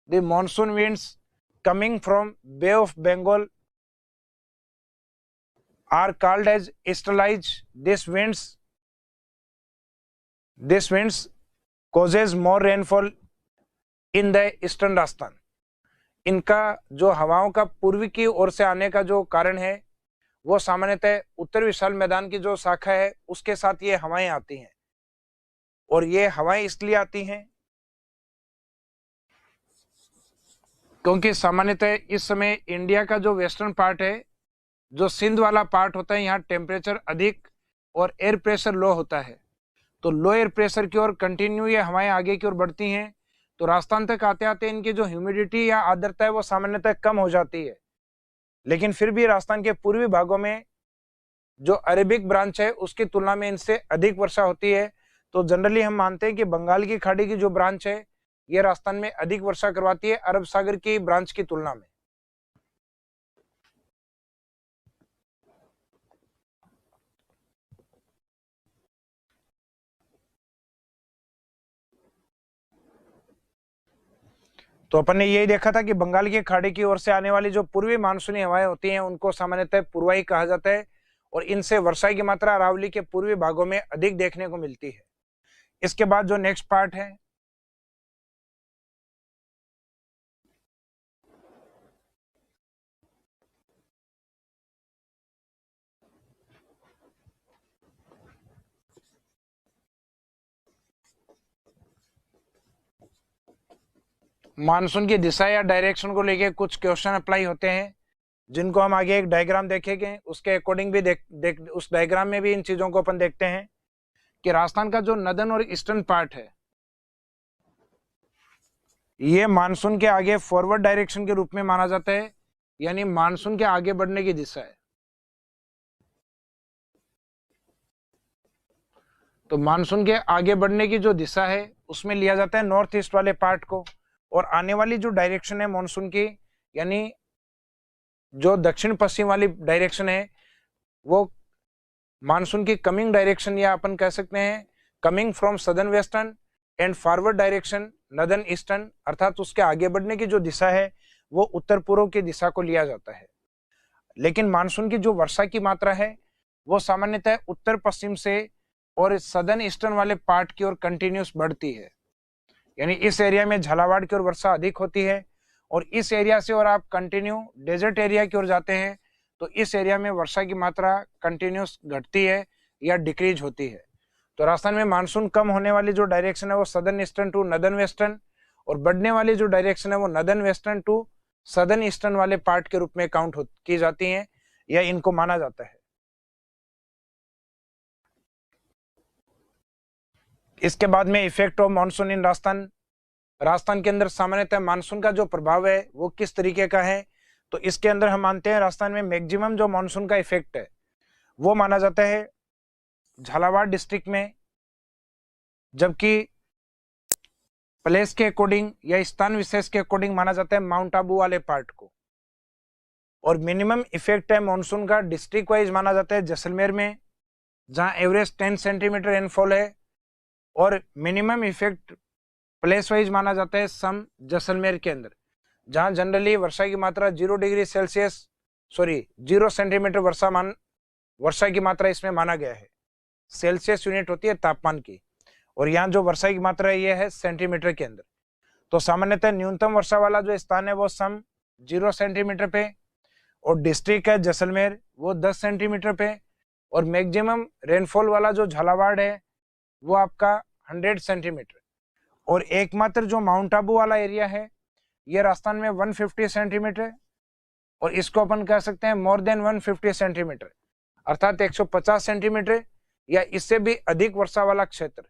the monsoon winds coming from Bay of Bengal are called as easterlies. This winds causes more rainfall in the eastern Rajasthan. इनका जो हवाओं का पूर्वी की ओर से आने का जो कारण है वो सामान्यतः उत्तर विशाल मैदान की जो शाखा है उसके साथ ये हवाएं आती हैं, और ये हवाएं इसलिए आती हैं क्योंकि सामान्यतः इस समय इंडिया का जो वेस्टर्न पार्ट है, जो सिंध वाला पार्ट होता है, यहाँ टेम्परेचर अधिक और एयर प्रेशर लो होता है। तो लो एयर प्रेशर की ओर कंटिन्यू ये हवाएं आगे की ओर बढ़ती हैं, तो राजस्थान तक आते आते इनकी जो ह्यूमिडिटी या आर्द्रता है वो सामान्यतः कम हो जाती है। लेकिन फिर भी राजस्थान के पूर्वी भागों में जो अरेबिक ब्रांच है उसकी तुलना में इनसे अधिक वर्षा होती है। तो जनरली हम मानते हैं कि बंगाल की खाड़ी की जो ब्रांच है ये राजस्थान में अधिक वर्षा करवाती है अरब सागर की ब्रांच की तुलना में। तो अपन ने यही देखा था कि बंगाल की खाड़ी की ओर से आने वाली जो पूर्वी मानसूनी हवाएं होती हैं उनको सामान्यतः पूर्वाई कहा जाता है, और इनसे वर्षा की मात्रा अरावली के पूर्वी भागों में अधिक देखने को मिलती है। इसके बाद जो नेक्स्ट पार्ट है मानसून की दिशा या डायरेक्शन को लेके कुछ क्वेश्चन अप्लाई होते हैं, जिनको हम आगे एक डायग्राम देखेंगे, उसके अकॉर्डिंग भी उस डायग्राम में भी इन चीजों को अपन देखते हैं कि राजस्थान का जो नदन और ईस्टर्न पार्ट है, ये मानसून के आगे फॉरवर्ड डायरेक्शन के रूप में माना जाता है, यानी मानसून के आगे बढ़ने की दिशा है। तो मानसून के आगे बढ़ने की जो दिशा है उसमें लिया जाता है नॉर्थ ईस्ट वाले पार्ट को, और आने वाली जो डायरेक्शन है मानसून की, यानी जो दक्षिण पश्चिम वाली डायरेक्शन है, वो मानसून की कमिंग डायरेक्शन, या अपन कह सकते हैं coming from southern western and forward direction northern eastern, अर्थात उसके आगे बढ़ने की जो दिशा है वो उत्तर पूर्व की दिशा को लिया जाता है। लेकिन मानसून की जो वर्षा की मात्रा है वो सामान्यतः उत्तर पश्चिम से और सदर्न ईस्टर्न वाले पार्ट की ओर कंटिन्यूस बढ़ती है, यानी इस एरिया में झालावाड़ की ओर वर्षा अधिक होती है, और इस एरिया से और आप कंटिन्यू डेजर्ट एरिया की ओर जाते हैं तो इस एरिया में वर्षा की मात्रा कंटिन्यूस घटती है या डिक्रीज होती है। तो राजस्थान में मानसून कम होने वाली जो डायरेक्शन है वो southern eastern to northern western, और बढ़ने वाली जो डायरेक्शन है वो northern western to southern eastern वाले पार्ट के रूप में काउंट की जाती हैं या इनको माना जाता है। इसके बाद में इफेक्ट ऑफ मानसून इन राजस्थान। राजस्थान के अंदर सामान्यतः मानसून का जो प्रभाव है वो किस तरीके का है, तो इसके अंदर हम मानते हैं राजस्थान में मैक्सिमम जो मानसून का इफेक्ट है वो माना जाता है झालावाड़ डिस्ट्रिक्ट में, जबकि प्लेस के अकॉर्डिंग या स्थान विशेष के अकॉर्डिंग माना जाता है माउंट आबू वाले पार्ट को। और मिनिमम इफेक्ट है मानसून का डिस्ट्रिक्ट वाइज माना जाता है जैसलमेर में, जहां एवरेज 10 सेंटीमीटर रेनफॉल है, और मिनिमम इफेक्ट प्लेस वाइज माना जाता है सम जैसलमेर के अंदर, जहां जनरली वर्षा की मात्रा 0 सेंटीमीटर वर्षा की मात्रा इसमें माना गया है। सेल्सियस यूनिट होती है तापमान की, और यहाँ जो वर्षा की मात्रा है ये है सेंटीमीटर के अंदर। तो सामान्यतः न्यूनतम वर्षा वाला जो स्थान है वो सम 0 सेंटीमीटर पे, और डिस्ट्रिक्ट है जैसलमेर वो 10 सेंटीमीटर पे, और मैक्सिमम रेनफॉल वाला जो झालावाड़ है वो आपका 100 सेंटीमीटर, और एकमात्र जो माउंट आबू वाला एरिया है ये राजस्थान में 150 सेंटीमीटर, और इसको अपन कह सकते हैं मोर देन 150 सेंटीमीटर, अर्थात 150 सेंटीमीटर या इससे भी अधिक वर्षा वाला क्षेत्र।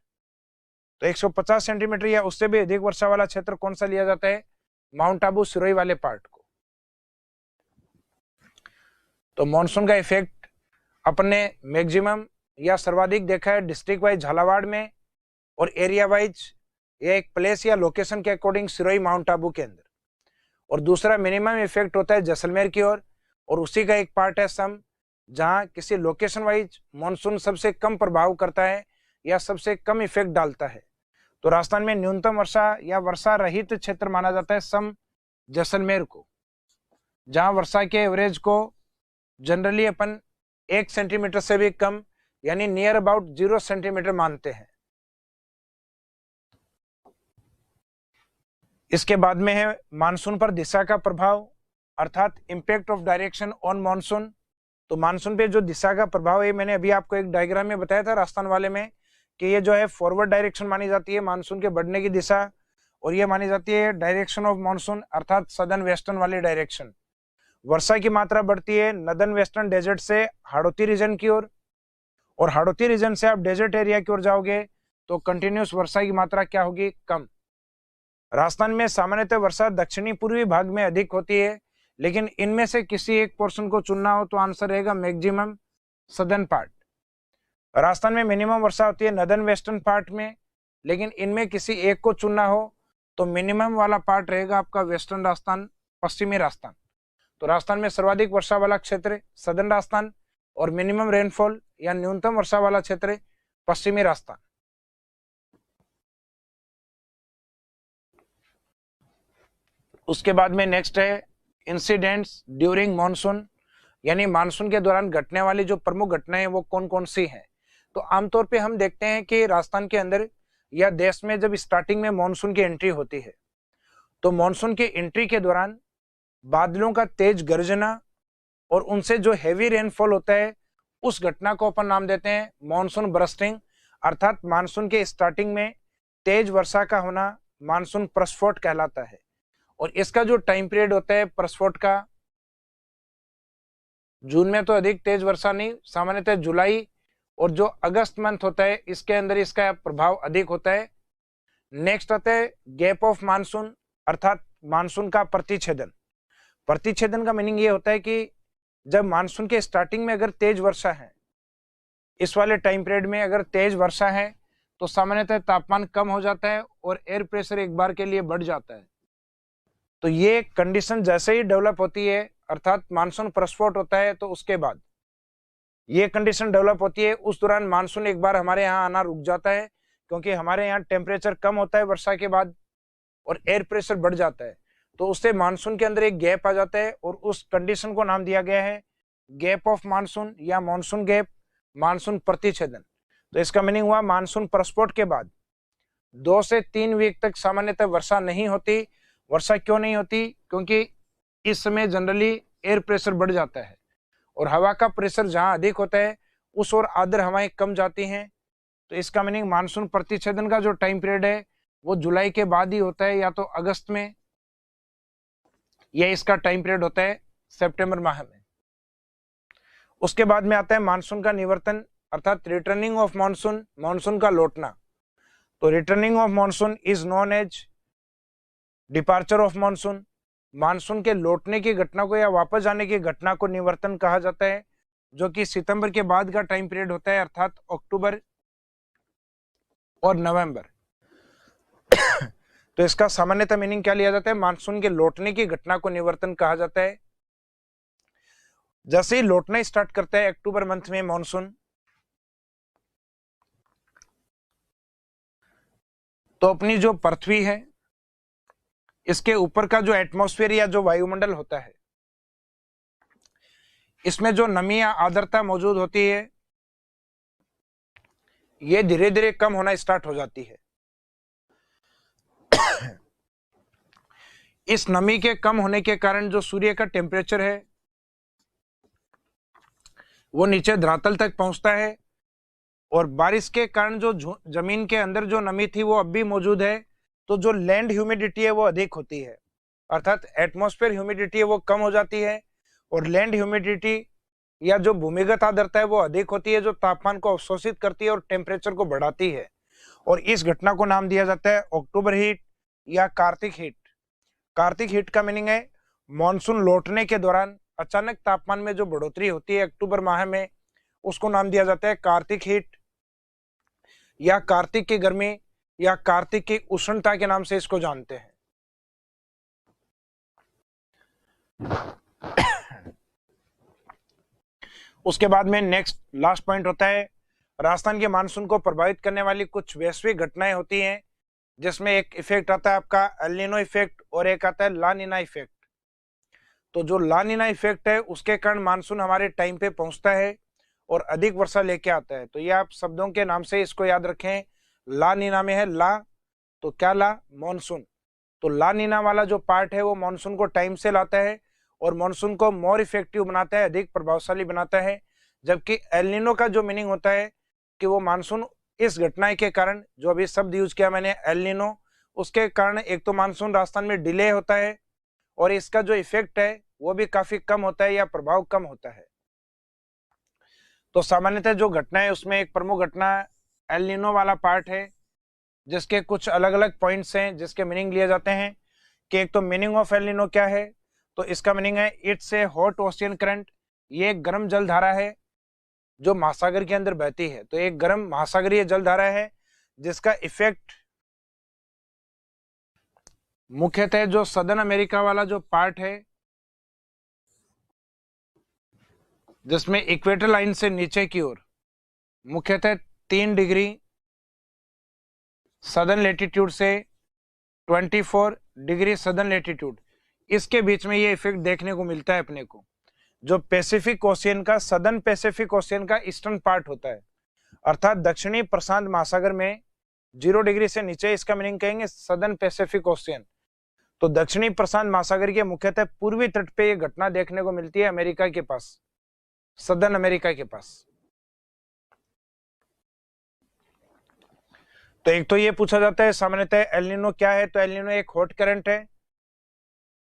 तो 150 सेंटीमीटर या उससे भी अधिक वर्षा वाला क्षेत्र कौन सा लिया जाता है, माउंट आबू सिरोही वाले पार्ट को। तो मॉनसून का इफेक्ट अपने मैक्सिमम या सर्वाधिक देखा है डिस्ट्रिक्ट वाइज झालावाड़ में, और एरिया वाइज या एक प्लेस या लोकेशन के अकॉर्डिंग सिरोही माउंट आबू के अंदर। और दूसरा मिनिमम इफेक्ट होता है जैसलमेर की ओर, और उसी का एक पार्ट है सम, जहां किसी लोकेशन वाइज मॉनसून सबसे कम प्रभाव करता है या सबसे कम इफेक्ट डालता है। तो राजस्थान में न्यूनतम वर्षा या वर्षा रहित क्षेत्र माना जाता है सम जैसलमेर को, जहां वर्षा के एवरेज को जनरली अपन 1 सेंटीमीटर से भी कम यानी नियर अबाउट 0 सेंटीमीटर मानते हैं। इसके बाद में है मानसून पर दिशा का प्रभाव, अर्थात impact of direction on monsoon. तो मानसून पे जो दिशा का प्रभाव है मैंने अभी आपको एक डायग्राम में बताया था राजस्थान वाले में, कि ये जो है फॉरवर्ड डायरेक्शन मानी जाती है मानसून के बढ़ने की दिशा, और ये मानी जाती है डायरेक्शन ऑफ मानसून अर्थात सदर्न वेस्टर्न वाली डायरेक्शन। वर्षा की मात्रा बढ़ती है नदर्न वेस्टर्न डेजर्ट से हाड़ौती रीजन की ओर, और हाड़ौती रीजन से आप डेजर्ट एरिया की ओर जाओगे तो कंटिन्यूस वर्षा की मात्रा क्या होगी, कम। राजस्थान में सामान्यतः वर्षा दक्षिणी पूर्वी भाग में अधिक होती है, लेकिन इनमें से किसी एक पोर्शन को चुनना हो तो आंसर रहेगा मैक्सिमम सदर्न पार्ट। राजस्थान में मिनिमम वर्षा होती है नदर्न वेस्टर्न पार्ट में, लेकिन इनमें किसी एक को चुनना हो तो मिनिमम वाला पार्ट रहेगा आपका वेस्टर्न राजस्थान, पश्चिमी राजस्थान। तो राजस्थान में सर्वाधिक वर्षा वाला क्षेत्र सदर्न राजस्थान, और मिनिमम रेनफॉल या न्यूनतम वर्षा वाला क्षेत्र पश्चिमी राजस्थान। उसके बाद में नेक्स्ट है इंसिडेंट्स ड्यूरिंग मानसून, यानी मानसून के दौरान घटने वाली जो प्रमुख घटनाएं वो कौन कौन सी हैं। तो आमतौर पे हम देखते हैं कि राजस्थान के अंदर या देश में जब स्टार्टिंग में मानसून की एंट्री होती है तो मानसून की एंट्री के दौरान बादलों का तेज गर्जना और उनसे जो हेवी रेनफॉल होता है उस घटना को अपन नाम देते हैं मानसून बरस्टिंग, अर्थात मानसून के स्टार्टिंग में तेज वर्षा का होना मानसून प्रस्फोट कहलाता है। और इसका जो टाइम पीरियड होता है प्रस्फोट का, जून में तो अधिक तेज वर्षा नहीं, सामान्यतः जुलाई और जो अगस्त मंथ होता है इसके अंदर इसका प्रभाव अधिक होता है। नेक्स्ट आता है गैप ऑफ मानसून, अर्थात मानसून का प्रतिच्छेदन। प्रतिच्छेदन का मीनिंग ये होता है कि जब मानसून के स्टार्टिंग में अगर तेज वर्षा है, इस वाले टाइम पीरियड में अगर तेज वर्षा है तो सामान्यतः तापमान कम हो जाता है और एयर प्रेशर एक बार के लिए बढ़ जाता है। तो ये कंडीशन जैसे ही डेवलप होती है, अर्थात मानसून प्रस्फोट होता है, तो उसके बाद ये कंडीशन डेवलप होती है, उस दौरान मानसून एक बार हमारे यहाँ आना रुक जाता है, क्योंकि हमारे यहाँ टेम्परेचर कम होता है वर्षा के बाद और एयर प्रेशर बढ़ जाता है। तो उससे मानसून के अंदर एक गैप आ जाता है और उस कंडीशन को नाम दिया गया है गैप ऑफ मानसून या मानसून गैप, मानसून प्रतिच्छेदन। तो इसका मीनिंग हुआ मानसून प्रस्फोट के बाद 2 से 3 वीक तक सामान्यतः वर्षा नहीं होती। वर्षा क्यों नहीं होती? क्योंकि इस समय जनरली एयर प्रेशर बढ़ जाता है और हवा का प्रेशर जहां अधिक होता है उस ओर आर्द्र हवाएं कम जाती हैं। तो इसका मीनिंग मानसून प्रतिच्छेदन का जो टाइम पीरियड है वो जुलाई के बाद ही होता है, या तो अगस्त में, या इसका टाइम पीरियड होता है सितंबर माह में। उसके बाद में आता है मानसून का निवर्तन, अर्थात रिटर्निंग ऑफ मानसून, मानसून का लौटना। तो returning of monsoon is known as departure of monsoon. Monsoon के लौटने की घटना को या वापस जाने की घटना को निवर्तन कहा जाता है, जो कि सितंबर के बाद का टाइम पीरियड होता है, अर्थात अक्टूबर और नवंबर। तो इसका सामान्यतः मीनिंग क्या लिया जाता है? मानसून के लौटने की घटना को निवर्तन कहा जाता है। जैसे ही लौटना स्टार्ट करता है अक्टूबर मंथ में मानसून, तो अपनी जो पृथ्वी है इसके ऊपर का जो एटमॉस्फेयर या जो वायुमंडल होता है, इसमें जो नमी या आर्द्रता मौजूद होती है ये धीरे धीरे कम होना स्टार्ट हो जाती है। इस नमी के कम होने के कारण जो सूर्य का टेम्परेचर है वो नीचे धरातल तक पहुंचता है और बारिश के कारण जो जमीन के अंदर जो नमी थी वो अब भी मौजूद है, तो जो लैंड ह्यूमिडिटी है वो अधिक होती है, अर्थात एटमॉस्फेयर ह्यूमिडिटी है वो कम हो जाती है और लैंड ह्यूमिडिटी या जो भूमिगत आर्द्रता है वो अधिक होती है, जो तापमान को अवशोषित करती है और टेम्परेचर को बढ़ाती है। और इस घटना को नाम दिया जाता है अक्टूबर हीट या कार्तिक हीट। कार्तिक हीट का मीनिंग है मानसून लौटने के दौरान अचानक तापमान में जो बढ़ोतरी होती है अक्टूबर माह में, उसको नाम दिया जाता है कार्तिक हीट या कार्तिक की गर्मी या कार्तिक की उष्णता के नाम से इसको जानते हैं। उसके बाद में नेक्स्ट लास्ट पॉइंट होता है राजस्थान के मानसून को प्रभावित करने वाली कुछ वैश्विक घटनाएं होती हैं, जिसमें एक इफेक्ट आता है आपका एल नीनो इफेक्ट और एक आता है ला नीना इफेक्ट। तो जो ला नीना इफेक्ट है उसके कारण मानसून हमारे टाइम पे पहुंचता है और अधिक वर्षा लेके आता है। तो ये आप शब्दों के नाम से इसको याद रखें। ला नीना में है ला, तो क्या ला? मानसून। तो ला नीना वाला जो पार्ट है वो मानसून को टाइम से लाता है और मानसून को मोर इफेक्टिव बनाता है, अधिक प्रभावशाली बनाता है। जबकि एल नीनो का जो मीनिंग होता है कि वो मानसून इस घटना के कारण, जो अभी शब्द यूज किया मैंने एल नीनो, उसके कारण एक तो मानसून राजस्थान में डिले होता है और इसका जो इफेक्ट है वो भी काफी कम होता है या प्रभाव कम होता है। तो सामान्यतः जो घटना है उसमें एक प्रमुख घटना एल नीनो वाला पार्ट है, जिसके कुछ अलग अलग पॉइंट्स हैं जिसके मीनिंग लिए जाते हैं। कि एक तो मीनिंग ऑफ एल नीनो क्या है? तो इसका मीनिंग है it's a hot ocean current. ये एक गर्म जल धारा है जो महासागर के अंदर बहती है। तो एक गर्म महासागरीय जल धारा है जिसका इफेक्ट मुख्यतः जो सदर्न अमेरिका वाला जो पार्ट है, जिसमें इक्वेटर लाइन से नीचे की ओर मुख्यतः 3 डिग्री सदर्न लेटीट्यूड से 24 डिग्री सदर्न लेटीट्यूड, इसके बीच में ये इफेक्ट देखने को मिलता है अपने को। जो पैसिफिक ओशियन का, सदर्न पैसिफिक ओशियन का ईस्टर्न पार्ट होता है, अर्थात दक्षिणी प्रशांत महासागर में 0 डिग्री से नीचे, इसका मीनिंग कहेंगे सदर्न पैसिफिक ओशियन। तो दक्षिणी प्रशांत महासागर के मुख्यतः पूर्वी तट पे ये घटना देखने को मिलती है अमेरिका के पास, सदर्न अमेरिका के पास। तो एक तो ये पूछा जाता है सामान्यतः एल नीनो क्या है? तो एल नीनो एक हॉट करंट है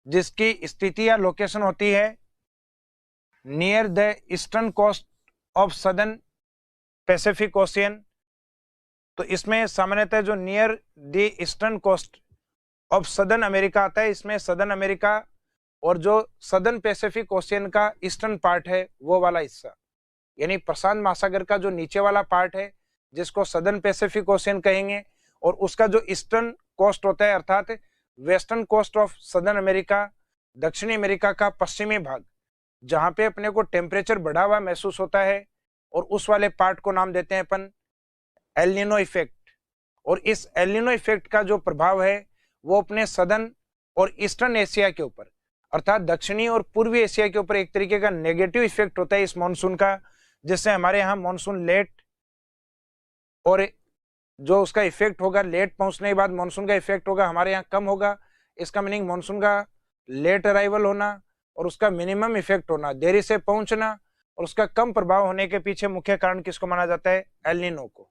जिसकी स्थिति या लोकेशन होती है near the eastern coast of southern Pacific Ocean. तो इसमें सामान्यतः जो near the eastern coast of southern America आता है। इसमें सदर्न अमेरिका और जो सदर्न पैसिफिक ओशियन का ईस्टर्न पार्ट है वो वाला हिस्सा, यानी प्रशांत महासागर का जो नीचे वाला पार्ट है जिसको सदर्न पैसिफिक ओशियन कहेंगे, और उसका जो ईस्टर्न कोस्ट होता है अर्थात western coast of southern America, दक्षिणी अमेरिका का पश्चिमी भाग, जहां पे अपने को टेम्परेचर बढ़ा हुआ महसूस होता है, और उस वाले पार्ट को नाम देते हैं अपन एल नीनो इफेक्ट। और इस एल नीनो इफेक्ट का जो प्रभाव है वो अपने सदर्न और ईस्टर्न एशिया के ऊपर अर्थात दक्षिणी और पूर्वी एशिया के ऊपर एक तरीके का नेगेटिव इफेक्ट होता है इस मॉनसून का, जिससे हमारे यहाँ मॉनसून लेट, और जो उसका इफेक्ट होगा लेट पहुंचने के बाद मॉनसून का इफेक्ट होगा हमारे यहाँ कम होगा। इसका मीनिंग मॉनसून का लेट अराइवल होना और उसका मिनिमम इफेक्ट होना, देरी से पहुंचना और उसका कम प्रभाव होने के पीछे मुख्य कारण किसको माना जाता है? एल नीनो को।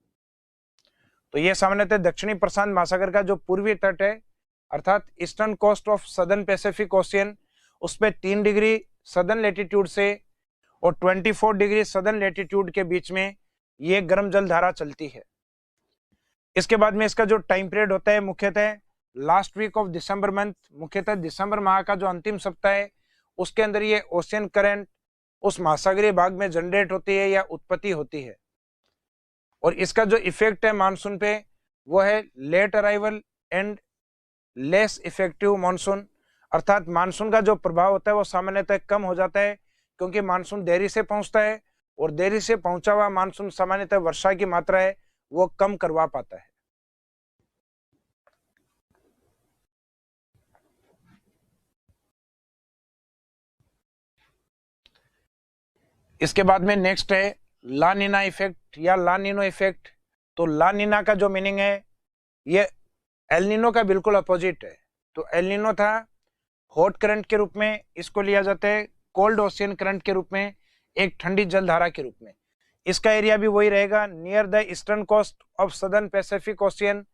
तो ये सामान्यतः दक्षिणी प्रशांत महासागर का जो पूर्वी तट है अर्थात eastern coast of southern Pacific Ocean, उस पे 3 डिग्री सदर्न लेटीट्यूड से और 24 डिग्री सदर्न लेटीट्यूड के बीच में ये गर्म जल धारा चलती है। इसके बाद में इसका जो टाइम पीरियड होता है मुख्यतः last week of December month, मुख्यतः दिसंबर माह का जो अंतिम सप्ताह है उसके अंदर ये ओशियन करंट उस महासागरीय भाग में जनरेट होती है या उत्पत्ति होती है। और इसका जो इफेक्ट है मानसून पे वो है late arrival and less effective monsoon, अर्थात मानसून का जो प्रभाव होता है वो सामान्यतः कम हो जाता है क्योंकि मानसून देरी से पहुंचता है, और देरी से पहुंचा हुआ मानसून सामान्यतः वर्षा की मात्रा है वो कम करवा पाता है। इसके बाद में नेक्स्ट है ला नीना इफेक्ट या ला नीनो इफेक्ट। तो ला नीना का जो मीनिंग है ये एल नीनो का बिल्कुल अपोजिट है। तो एल नीनो था हॉट करंट के रूप में, इसको लिया जाता है कोल्ड ओशियन करंट के रूप में, एक ठंडी जलधारा के रूप में। इसका एरिया भी वही रहेगा near the eastern coast of southern Pacific Ocean,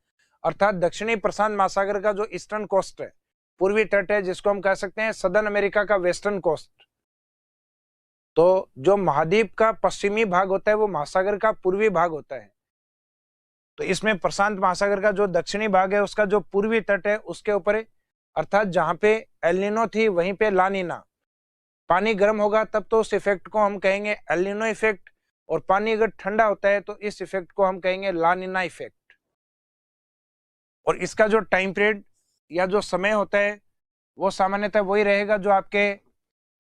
अर्थात दक्षिणी प्रशांत महासागर का जो ईस्टर्न कोस्ट है, पूर्वी तट है, जिसको हम कह सकते हैं सदर्न अमेरिका का वेस्टर्न कोस्ट। तो जो महाद्वीप का पश्चिमी भाग होता है वो महासागर का पूर्वी भाग होता है। तो इसमें प्रशांत महासागर का जो दक्षिणी भाग है उसका जो पूर्वी तट है उसके ऊपर, अर्थात जहां पे एल नीनो थी वहीं पे ला नीना, पानी गर्म होगा तब तो उस इफेक्ट को हम कहेंगे एल नीनो इफेक्ट, और पानी अगर ठंडा होता है तो इस इफेक्ट को हम कहेंगे ला नीना इफेक्ट। और इसका जो टाइम पीरियड या जो समय होता है वो सामान्यतः वही रहेगा जो आपके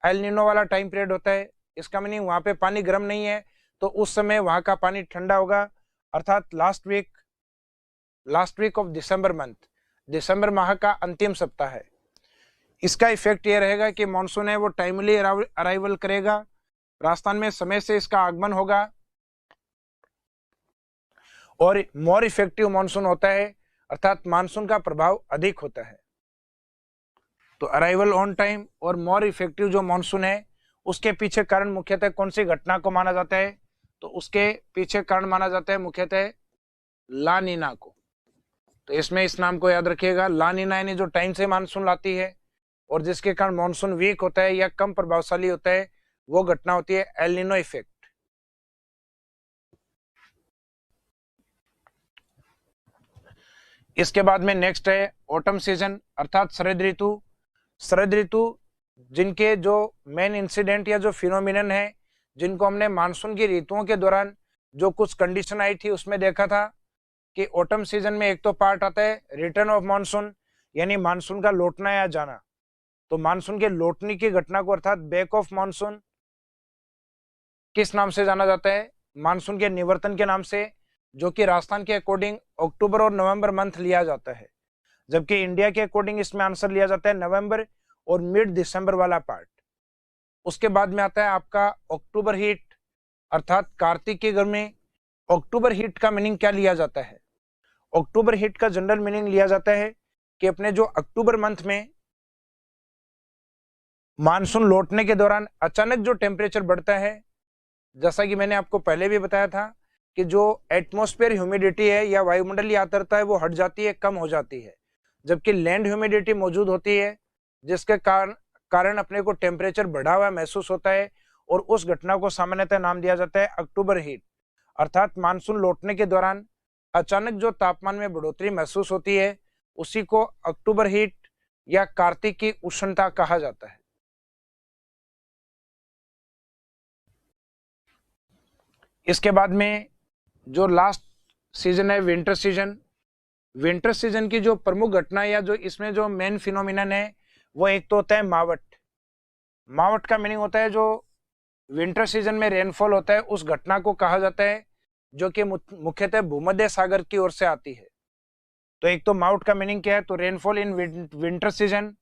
एल नीनो वाला टाइम पीरियड होता है। इसका मीनिंग वहां पे पानी गर्म नहीं है तो उस समय वहां का पानी ठंडा होगा, अर्थात last week of December month, दिसंबर माह का अंतिम सप्ताह है। इसका इफेक्ट ये रहेगा कि मॉनसून है वो टाइमली अराइवल करेगा, राजस्थान में समय से इसका आगमन होगा और मोर इफेक्टिव मॉनसून होता है, अर्थात मानसून का प्रभाव अधिक होता है। तो अराइवल ऑन टाइम और मोर इफेक्टिव जो मॉनसून है उसके पीछे कारण मुख्यतः कौन सी घटना को माना जाता है? तो उसके पीछे कारण माना जाता है मुख्यतः ला नीना को। तो इसमें इस नाम को याद रखिएगा, ला नीना यानी जो टाइम से मानसून लाती है और जिसके कारण मानसून वीक होता है या कम प्रभावशाली होता है वो घटना होती है एल नीनो इफेक्ट। इसके बाद में नेक्स्ट है ऑटम सीजन अर्थात शरद ऋतु। शरद ऋतु जिनके जो मेन इंसिडेंट या जो फिनोमिनन है जिनको हमने मानसून की ऋतुओं के दौरान जो कुछ कंडीशन आई थी उसमें देखा था कि ऑटम सीजन में एक तो पार्ट आता है रिटर्न ऑफ मानसून, यानी मानसून का लौटना या जाना। तो मानसून के लौटने की घटना को अर्थात बैक ऑफ मानसून किस नाम से जाना जाता है? मानसून के निवर्तन के नाम से, जो कि राजस्थान के अकॉर्डिंग अक्टूबर और नवंबर मंथ लिया जाता है, जबकि इंडिया के अकॉर्डिंग इसमें आंसर लिया जाता है नवंबर और मिड दिसंबर वाला पार्ट। उसके बाद में आता है आपका अक्टूबर हीट अर्थात कार्तिक की गर्मी। अक्टूबर हीट का मीनिंग क्या लिया जाता है? अक्टूबर हीट का जनरल मीनिंग लिया जाता है कि अपने जो अक्टूबर मंथ में मानसून लौटने के दौरान अचानक जो टेम्परेचर बढ़ता है, जैसा कि मैंने आपको पहले भी बताया था कि जो एटमॉस्फेयर ह्यूमिडिटी है या वायुमंडलीय आर्द्रता है वो हट जाती है, कम हो जाती है, जबकि लैंड ह्यूमिडिटी मौजूद होती है, जिसके कारण अपने को टेम्परेचर बढ़ा हुआ महसूस होता है। और उस घटना को सामान्यतः नाम दिया जाता है अक्टूबर हीट, अर्थात मानसून लौटने के दौरान अचानक जो तापमान में बढ़ोतरी महसूस होती है उसी को अक्टूबर हीट या कार्तिक की उष्णता कहा जाता है। इसके बाद में जो लास्ट सीजन है विंटर सीजन, विंटर सीजन की जो प्रमुख घटना या जो इसमें जो मेन फिनोमिनन है वो एक तो होता है मावट। मावट का मीनिंग होता है जो विंटर सीजन में रेनफॉल होता है उस घटना को कहा जाता है जो कि मुख्यतः भूमध्य सागर की ओर से आती है। तो एक तो मावट का मीनिंग क्या है, तो rainfall in winter season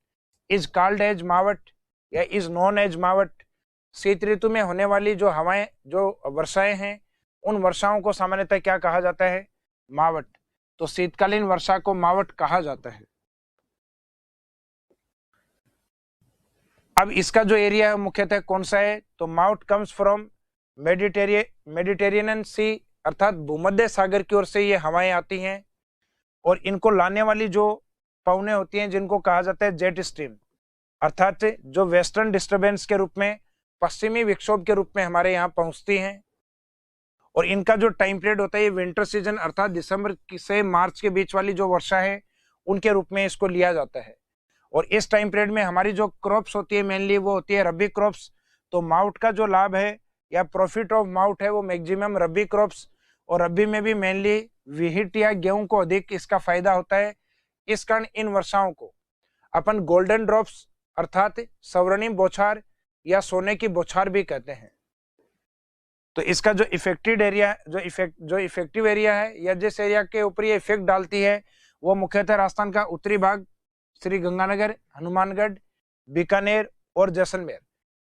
is called as mawat या इज नोन एज मावट। शीत ऋतु में होने वाली जो हवाएं, जो वर्षाएं हैं, उन वर्षाओं को सामान्यतः क्या कहा जाता है, मावट। तो शीतकालीन वर्षा को मावट कहा जाता है। अब इसका जो एरिया है मुख्यतः कौन सा है, तो माउट कम्स फ्रॉम मेडिटेरियन सी, अर्थात भूमध्य सागर की ओर से ये हवाएं आती हैं और इनको लाने वाली जो पवनें होती हैं जिनको कहा जाता है जेट स्ट्रीम, अर्थात जो वेस्टर्न डिस्टर्बेंस के रूप में, पश्चिमी विक्षोभ के रूप में हमारे यहाँ पहुंचती हैं। और इनका जो टाइम पीरियड होता है ये विंटर सीजन अर्थात दिसंबर से मार्च के बीच वाली जो वर्षा है उनके रूप में इसको लिया जाता है। और इस टाइम पीरियड में हमारी जो क्रॉप्स होती है मेनली वो होती है रबी क्रॉप्स। तो माउट का जो लाभ है या प्रॉफिट ऑफ माउट है वो मैक्सिमम रबी क्रॉप्स, और रबी में भी मेनली विहिट या गेहूं को अधिक इसका फायदा होता है। इस कारण इन वर्षाओं को अपन गोल्डन ड्रॉप्स अर्थात स्वर्णिम बौछार या सोने की बौछार भी कहते हैं। तो इसका जो इफेक्टिव एरिया, जो इफेक्टिव एरिया है या जिस एरिया के ऊपर ये इफेक्ट डालती है वो मुख्यतः राजस्थान का उत्तरी भाग, श्री गंगानगर, हनुमानगढ़, बीकानेर और जैसलमेर,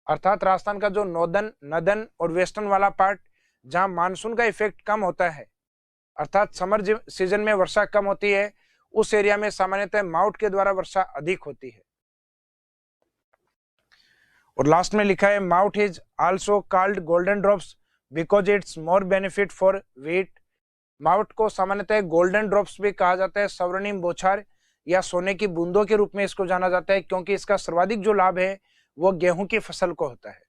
अर्थात राजस्थान का जो नॉर्दर्न और वेस्टर्न वाला पार्ट जहां मानसून का इफेक्ट कम होता है अर्थात समर सीजन में वर्षा कम होती है, उस एरिया में सामान्यतः माउट के द्वारा वर्षा अधिक होती है। और लास्ट में लिखा है mouth is also called golden drops because it's more benefit for wheat. Mouth को सामान्यतः गोल्डन ड्रॉप्स भी कहा जाता है, स्वर्णिम बौछार या सोने की बूंदों के रूप में इसको जाना जाता है, क्योंकि इसका सर्वाधिक जो लाभ है वो गेहूं की फसल को होता है।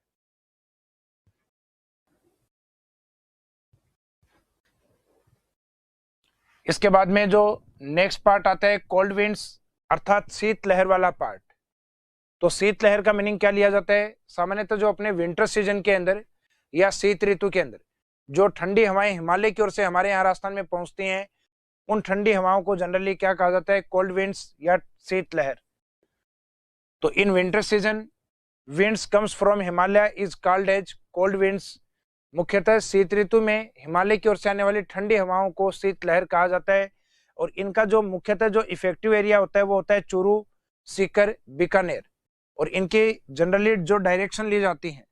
इसके बाद में जो नेक्स्ट पार्ट आता है कोल्ड विंड्स अर्थात शीत लहर वाला पार्ट। तो शीत लहर का मीनिंग क्या लिया जाता है, सामान्यतः जो अपने विंटर सीजन के अंदर या शीत ऋतु के अंदर जो ठंडी हवाएं हिमालय की ओर से हमारे यहाँ राजस्थान में पहुंचती हैं, उन ठंडी हवाओं को जनरली क्या कहा जाता है, कोल्ड विंड्स या शीत लहर। तो in winter season winds comes from Himalaya is called as cold winds. मुख्यतः शीत ऋतु में हिमालय की ओर से आने वाली ठंडी हवाओं को शीत लहर कहा जाता है। और इनका जो मुख्यतः जो इफेक्टिव एरिया होता है वो होता है चूरू, सीकर, बीकानेर। और इनकी जनरली जो डायरेक्शन ली जाती है,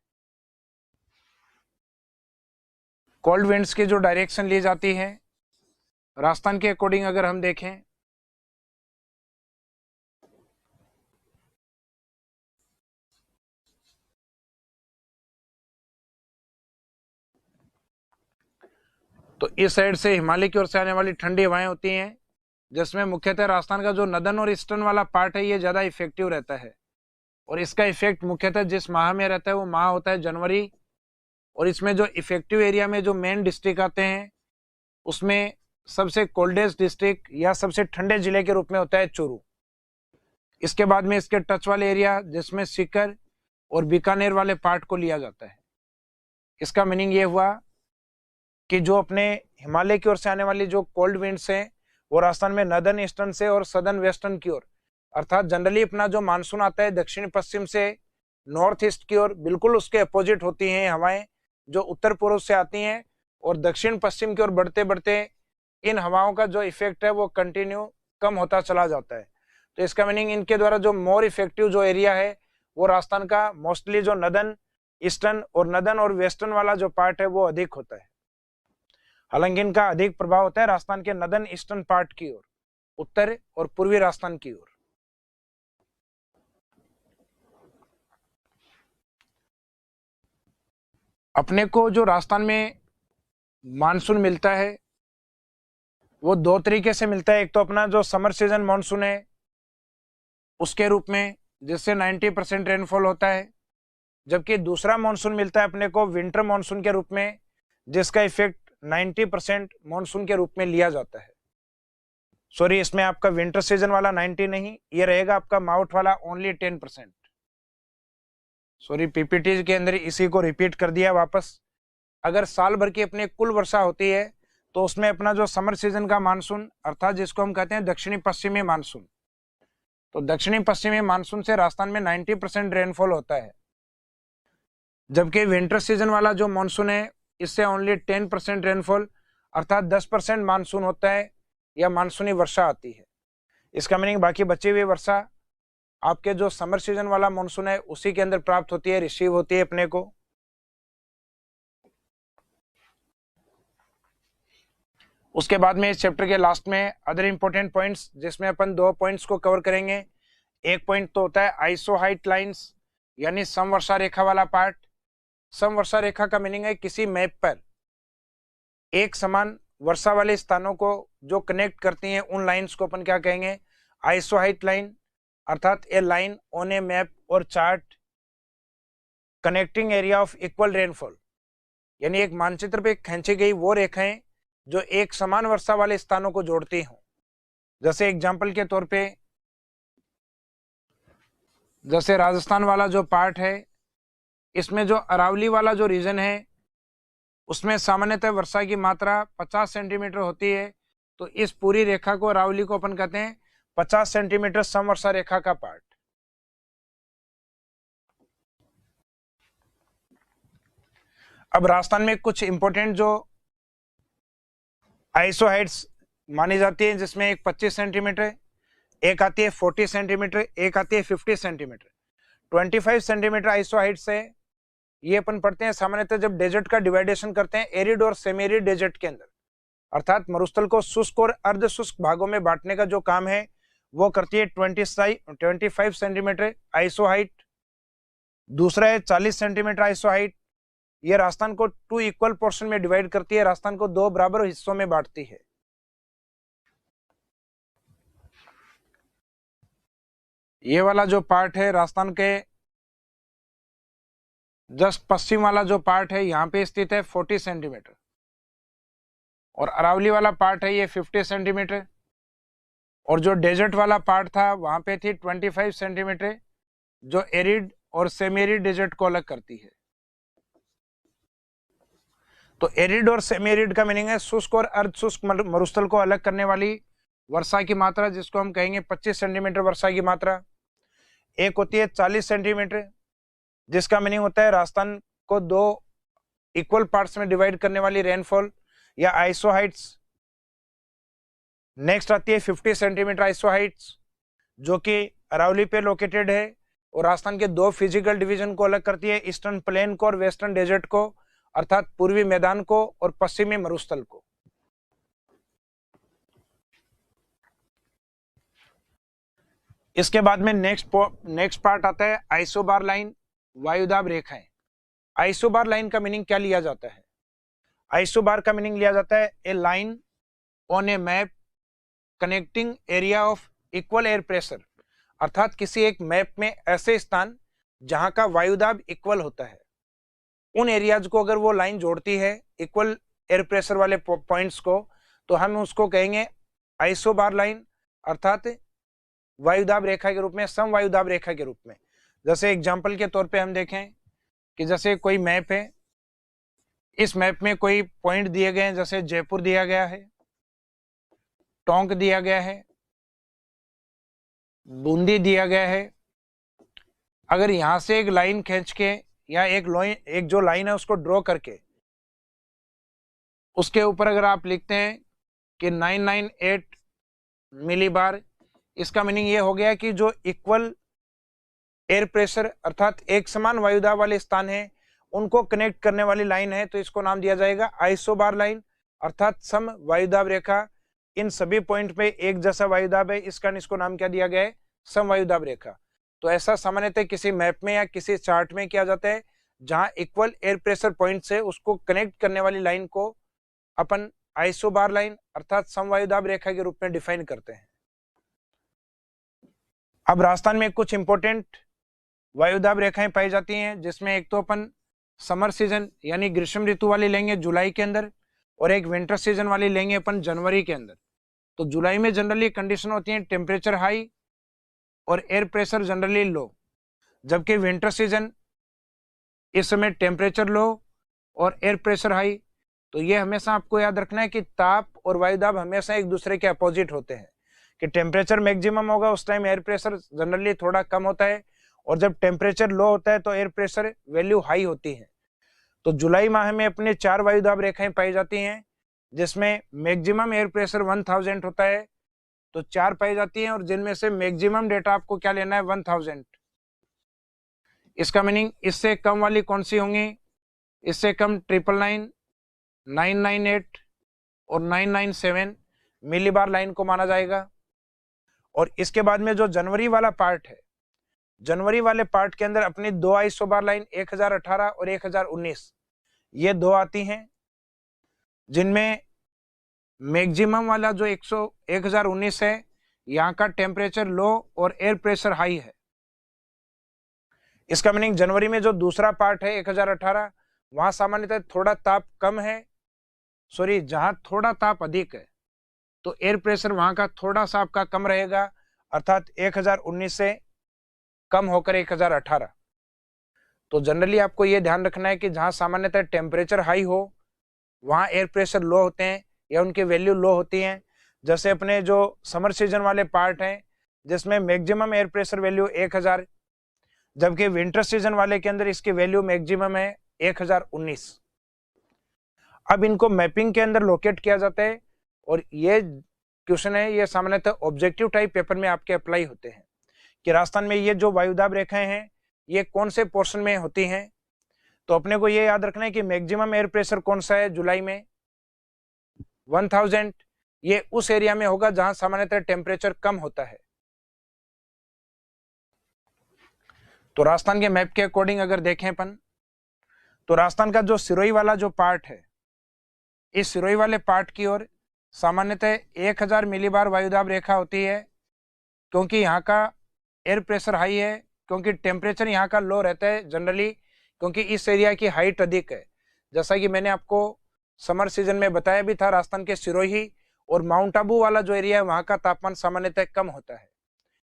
कोल्ड विंड्स की जो डायरेक्शन ली जाती है राजस्थान के अकॉर्डिंग अगर हम देखें तो इस साइड से हिमालय की ओर से आने वाली ठंडी हवाएं होती हैं, जिसमें मुख्यतः राजस्थान का जो नदन और ईस्टर्न वाला पार्ट है ये ज्यादा इफेक्टिव रहता है। और इसका इफेक्ट मुख्यतः जिस माह में रहता है वो माह होता है जनवरी। और इसमें जो इफेक्टिव एरिया में जो मेन डिस्ट्रिक्ट आते हैं उसमें सबसे कोल्डेस्ट डिस्ट्रिक्ट या सबसे ठंडे जिले के रूप में होता है चूरू। इसके बाद में इसके टच वाले एरिया जिसमें सीकर और बीकानेर वाले पार्ट को लिया जाता है। इसका मीनिंग ये हुआ कि जो अपने हिमालय की ओर से आने वाली जो कोल्ड विंड्स हैं वो राजस्थान में नदर्न ईस्टर्न से और सदर्न वेस्टर्न की ओर, अर्थात जनरली अपना जो मानसून आता है दक्षिण पश्चिम से नॉर्थ ईस्ट की ओर, बिल्कुल उसके अपोजिट होती हैं हवाएं जो उत्तर पूर्व से आती हैं। और दक्षिण पश्चिम की ओर बढ़ते बढ़ते इन हवाओं का जो इफेक्ट है वो कंटिन्यू कम होता चला जाता है। तो इसका मीनिंग इनके द्वारा जो मोर इफेक्टिव जो एरिया है वो राजस्थान का मोस्टली जो नदर्न ईस्टर्न और नदर्न और वेस्टर्न वाला जो पार्ट है वो अधिक होता है। हालांकि इनका अधिक प्रभाव होता है राजस्थान के नदर्न ईस्टर्न पार्ट की ओर, उत्तर और पूर्वी राजस्थान की ओर। अपने को जो राजस्थान में मानसून मिलता है वो दो तरीके से मिलता है। एक तो अपना जो समर सीजन मानसून है उसके रूप में जिससे 90% रेनफॉल होता है, जबकि दूसरा मानसून मिलता है अपने को विंटर मानसून के रूप में जिसका इफेक्ट 90% मानसून के रूप में लिया जाता है। सॉरी, इसमें आपका विंटर सीजन वाला 90 नहीं, ये रहेगा आपका माउथ वाला ओनली 10%। सॉरी, पीपीटी के अंदर इसी को रिपीट कर दिया वापस। अगर साल भर की अपनी कुल वर्षा होती है तो उसमें अपना जो समर सीजन का मानसून अर्थात जिसको हम कहते हैं दक्षिणी पश्चिमी मानसून, तो दक्षिणी पश्चिमी मानसून से राजस्थान में 90% रेनफॉल होता है, जबकि विंटर सीजन वाला जो मानसून है इससे ओनली 10% रेनफॉल अर्थात 10% मानसून होता है या मानसूनी वर्षा आती है। इसका मीनिंग बाकी बची हुई वर्षा आपके जो समर सीजन वाला मानसून है उसी के अंदर प्राप्त होती है, रिसीव होती है अपने को। उसके बाद में इस चैप्टर के लास्ट में अदर इंपॉर्टेंट पॉइंट्स, जिसमें अपन 2 पॉइंट्स को कवर करेंगे। एक पॉइंट तो होता है आइसोहाइट लाइंस यानी समवर्षा रेखा वाला पार्ट। समवर्षा रेखा का मीनिंग है किसी मैप पर एक समान वर्षा वाले स्थानों को जो कनेक्ट करती हैं उन लाइंस को अपन क्या कहेंगे, आइसोहाइट लाइन, अर्थात ए लाइन ऑन ए मैप और chart connecting area of equal rainfall, यानी एक मानचित्र पे खींची गई वो रेखाएं जो एक समान वर्षा वाले स्थानों को जोड़ती हों। जैसे एग्जाम्पल के तौर पे जैसे राजस्थान वाला जो पार्ट है इसमें जो अरावली वाला जो रीजन है उसमें सामान्यतः वर्षा की मात्रा 50 सेंटीमीटर होती है, तो इस पूरी रेखा को अरावली को अपन कहते हैं 50 सेंटीमीटर समवर्षा रेखा का पार्ट। अब राजस्थान में कुछ इंपॉर्टेंट जो आइसोहाइट्स मानी जाती है जिसमें एक 25 सेंटीमीटर, एक आती है 40 सेंटीमीटर, एक आती है 50 सेंटीमीटर। 25 सेंटीमीटर आइसोहाइट्स है, ये अपन पढ़ते हैं सामान्यतः जब डेजर्ट का डिवाइडेशन करते हैं एरिड और सेमी एरिड डेजर्ट के अंदर, अर्थात मरुस्थल को शुष्क और अर्ध शुष्क भागों में बांटने का जो काम है वो करती है 25 सेंटीमीटर आइसोहाइट। दूसरा है 40 सेंटीमीटर आइसोहाइट, ये राजस्थान को 2 इक्वल पोर्शन में डिवाइड करती है, राजस्थान को 2 बराबर हिस्सों में बांटती है। ये वाला जो पार्ट है राजस्थान के जस्ट पश्चिम वाला जो पार्ट है यहाँ पे स्थित है 40 सेंटीमीटर, और अरावली वाला पार्ट है ये 50 सेंटीमीटर, और जो डेजर्ट वाला पार्ट था वहां पे थी 25 सेंटीमीटर जो एरिड और सेमी एरिड डेजर्ट को अलग करती है। तो एरिड और सेमी एरिड का मीनिंग है शुष्क और अर्ध शुष्क मरुस्थल को अलग करने वाली वर्षा की मात्रा, जिसको हम कहेंगे 25 सेंटीमीटर वर्षा की मात्रा। एक होती है 40 सेंटीमीटर, जिसका मीनिंग होता है राजस्थान को 2 इक्वल पार्ट्स में डिवाइड करने वाली रेनफॉल या आइसोहाइट्स। नेक्स्ट आती है 50 सेंटीमीटर आइसोहाइट्स जो कि अरावली पे लोकेटेड है और राजस्थान के 2 फिजिकल डिवीजन को अलग करती है, ईस्टर्न प्लेन को और वेस्टर्न डेजर्ट को, अर्थात पूर्वी मैदान को और पश्चिमी मरुस्थल को। इसके बाद में नेक्स्ट पार्ट आता है आइसोबार लाइन, वायुदाब रेखाएं। आइसोबार लाइन का मीनिंग क्या लिया जाता है? आइसोबार का मीनिंग लिया जाता है a line on a map connecting area of equal air pressure, अर्थात किसी एक मैप में ऐसे स्थान जहां का वायुदाब इक्वल होता है, उन एरियाज को अगर वो लाइन जोड़ती है इक्वल एयर प्रेशर वाले पॉइंट्स को, तो हम उसको कहेंगे आइसोबार लाइन, अर्थात वायुदाब रेखा के रूप में, सम वायुदाब रेखा के रूप में। जैसे एग्जाम्पल के तौर पे हम देखें कि जैसे कोई मैप है, इस मैप में कोई पॉइंट दिए गए हैं, जैसे जयपुर दिया गया है, टोंक दिया गया है, बूंदी दिया गया है। अगर यहां से एक लाइन खींच के या एक जो लाइन है उसको ड्रॉ करके उसके ऊपर अगर आप लिखते हैं कि 998 मिलीबार, इसका मीनिंग ये हो गया कि जो इक्वल एयर प्रेशर अर्थात एक समान वायुदाब वाले स्थान है उनको कनेक्ट करने वाली लाइन है, तो इसको नाम दिया जाएगा आइसोबार लाइन, अर्थात सम वायुदाब रेखा। इन सभी पॉइंट पे एक जैसा वायुदाब है, इसका इसको नाम क्या दिया गया है? सम वायुदाब रेखा। तो ऐसा सामान्यतः किसी मैप में या किसी चार्ट में किया जाता है जहां इक्वल एयर प्रेशर पॉइंट से उसको कनेक्ट करने वाली लाइन को अपन आइसोबार लाइन अर्थात सम वायुदाब रेखा के रूप में डिफाइन करते हैं। अब राजस्थान में कुछ इंपॉर्टेंट वायुदाब रेखाएं पाई जाती हैं, जिसमें एक तो अपन समर सीजन यानी ग्रीष्म ऋतु वाली लेंगे जुलाई के अंदर, और एक विंटर सीजन वाली लेंगे अपन जनवरी के अंदर। तो जुलाई में जनरली कंडीशन होती है टेम्परेचर हाई और एयर प्रेशर जनरली लो, जबकि विंटर सीजन इस समय टेम्परेचर लो और एयर प्रेशर हाई। तो ये हमेशा आपको याद रखना है कि ताप और वायुदाब हमेशा एक दूसरे के अपोजिट होते हैं, कि टेम्परेचर मैक्सिमम होगा उस टाइम एयर प्रेशर जनरली थोड़ा कम होता है, और जब टेम्परेचर लो होता है तो एयर प्रेशर वैल्यू हाई होती है। तो जुलाई माह में अपने 4 वायुदाब रेखाएं पाई जाती हैं, जिसमें मैक्सिमम एयर प्रेशर 1000 होता है, तो 4 पाई जाती हैं, और जिनमें से मैक्सिमम डेटा आपको क्या लेना है 1000। इसका मीनिंग इससे कम वाली कौन सी होंगी? इससे कम 999, 998 और 997 मिलीबार लाइन को माना जाएगा। और इसके बाद में जो जनवरी वाला पार्ट है, जनवरी वाले पार्ट के अंदर अपनी 2 आइसोबार लाइन 1018 और 1019 ये 2 आती हैं, जिनमें मैक्सिमम वाला जो 1019 है, यहाँ का टेम्परेचर लो और एयर प्रेशर हाई है। इसका मीनिंग जनवरी में जो दूसरा पार्ट है 1018, वहां सामान्यतः थोड़ा ताप कम है, सॉरी जहां थोड़ा ताप अधिक है तो एयर प्रेशर वहां का थोड़ा सा आपका कम रहेगा, अर्थात 1019 से कम होकर 1018। तो जनरली आपको यह ध्यान रखना है कि जहां सामान्यतः टेम्परेचर हाई हो वहां एयर प्रेशर लो होते हैं या उनकी वैल्यू लो होती है। जैसे अपने जो समर सीजन वाले पार्ट हैं, जिसमें मैक्सिमम एयर प्रेशर वैल्यू 1000, जबकि विंटर सीजन वाले के अंदर इसकी वैल्यू मैक्सिमम है 1019। अब इनको मैपिंग के अंदर लोकेट किया जाता है, और ये क्वेश्चन है, ये सामान्यतः ऑब्जेक्टिव टाइप पेपर में आपके अप्लाई होते हैं कि राजस्थान में ये जो वायुदाब रेखाएं हैं ये कौन से पोर्शन में होती हैं। तो अपने को ये याद रखना है कि मैक्सिमम एयर प्रेशर कौन सा है जुलाई में 1000, ये उस एरिया में होगा जहां सामान्यतः टेम्परेचर कम होता है। तो राजस्थान के मैप के अकॉर्डिंग अगर देखें अपन, तो राजस्थान का जो सिरोही वाला जो पार्ट है, इस सिरोही वाले पार्ट की ओर सामान्यतः 1000 मिलीबार वायुदाब रेखा होती है, क्योंकि यहाँ का एयर प्रेशर हाई है, क्योंकि टेम्परेचर यहाँ का लो रहता है जनरली, क्योंकि इस एरिया की हाइट अधिक है। जैसा कि मैंने आपको समर सीजन में बताया भी था, राजस्थान के सिरोही और माउंट आबू वाला जो एरिया है वहाँ का तापमान सामान्यतः कम होता है।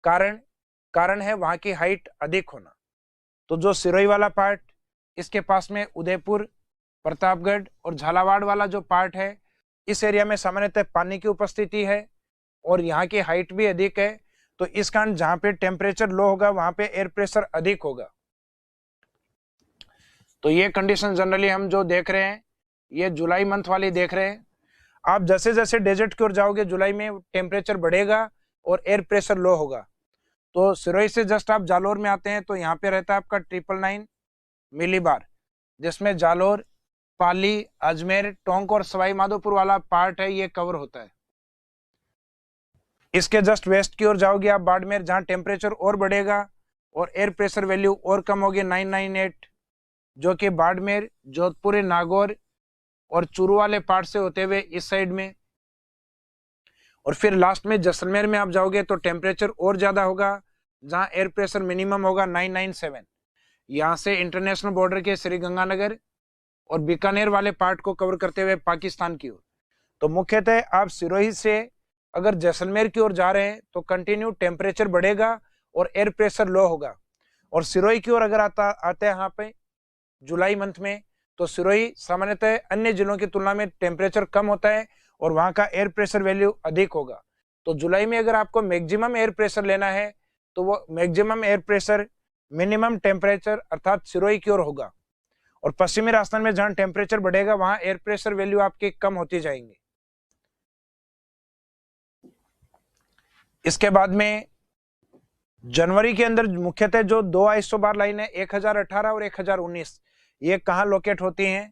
कारण है वहाँ की हाइट अधिक होना। तो जो सिरोही वाला पार्ट, इसके पास में उदयपुर, प्रतापगढ़ और झालावाड़ वाला जो पार्ट है, इस एरिया में सामान्यतः पानी की उपस्थिति है और यहाँ की हाइट भी अधिक है। तो इस कारण जहां पे टेम्परेचर लो होगा वहां पे एयर प्रेशर अधिक होगा। तो ये कंडीशन जनरली हम जो देख रहे हैं ये जुलाई मंथ वाली देख रहे हैं। आप जैसे जैसे डेजर्ट की ओर जाओगे जुलाई में टेम्परेचर बढ़ेगा और एयर प्रेशर लो होगा। तो सिरोही से जस्ट आप जालोर में आते हैं तो यहाँ पे रहता है आपका 999 मिलीबार, जिसमें जालोर, पाली, अजमेर, टोंक और सवाई माधोपुर वाला पार्ट है ये कवर होता है। इसके जस्ट वेस्ट की ओर जाओगे आप बाड़मेर, जहां टेम्परेचर और बढ़ेगा और एयर प्रेशर वैल्यू और कम होगी 998, जो कि बाड़मेर, जोधपुर, नागौर और चूरू वाले पार्ट से होते हुए इस साइड में। और फिर लास्ट में जैसलमेर में आप जाओगे तो टेम्परेचर और ज्यादा होगा, जहां एयर प्रेशर मिनिमम होगा 997। यहाँ से इंटरनेशनल बॉर्डर के श्रीगंगानगर और बीकानेर वाले पार्ट को कवर करते हुए पाकिस्तान की ओर। तो मुख्यतः आप सिरोही से अगर जैसलमेर की ओर जा रहे हैं तो कंटिन्यू टेम्परेचर बढ़ेगा और एयर प्रेशर लो होगा। और सिरोही की ओर अगर आते हैं यहाँ पे जुलाई मंथ में, तो सिरोही सामान्यतः अन्य जिलों की तुलना में टेम्परेचर कम होता है और वहाँ का एयर प्रेशर वैल्यू अधिक होगा। तो जुलाई में अगर आपको मैक्सिमम एयर प्रेशर लेना है तो वो maximum air pressure minimum temperature अर्थात सिरोही की ओर होगा। और पश्चिमी राजस्थान में जहां टेम्परेचर बढ़ेगा वहां एयर प्रेशर वैल्यू आपकी कम होती जाएंगी। इसके बाद में जनवरी के अंदर मुख्यतः जो 2 आइसोबार लाइन है 1018 और 1019, ये कहां लोकेट होती हैं?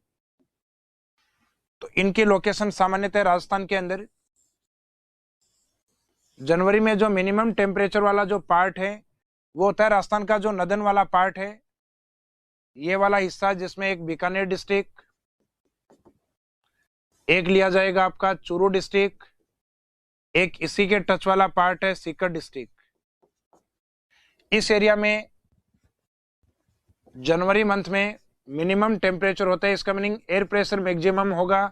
तो इनकी लोकेशन सामान्यतः राजस्थान के अंदर जनवरी में जो मिनिमम टेम्परेचर वाला जो पार्ट है वो होता है राजस्थान का जो नदन वाला पार्ट है, ये वाला हिस्सा, जिसमें एक बीकानेर डिस्ट्रिक्ट, एक लिया जाएगा आपका चूरू डिस्ट्रिक्ट, एक इसी के टच वाला पार्ट है सीकर डिस्ट्रिक्ट। इस एरिया में जनवरी मंथ में मिनिमम टेम्परेचर होता है, इसका मीनिंग एयर प्रेशर मैक्सिमम होगा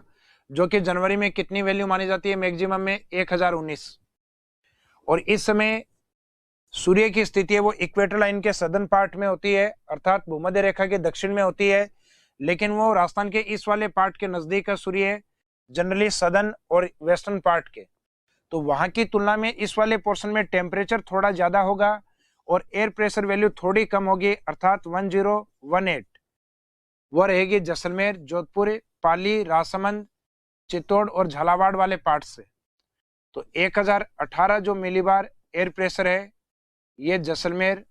जो कि जनवरी में कितनी वैल्यू मानी जाती है मैक्सिमम में 1019। और इस समय सूर्य की स्थिति है वो इक्वेटर लाइन के सदर्न पार्ट में होती है, अर्थात भूमध्य रेखा के दक्षिण में होती है, लेकिन वो राजस्थान के इस वाले पार्ट के नजदीक का सूर्य है, जनरली सदर्न और वेस्टर्न पार्ट के। तो वहां की तुलना में इस वाले पोर्शन में टेम्परेचर थोड़ा ज्यादा होगा और एयर प्रेशर वैल्यू थोड़ी कम होगी, अर्थात 1018 वो रहेगी जैसलमेर, जोधपुर, पाली, राजसमंद, चित्तौड़ और झालावाड़ वाले पार्ट से। तो 1018 जो मिलीबार एयर प्रेशर है ये जैसलमेर,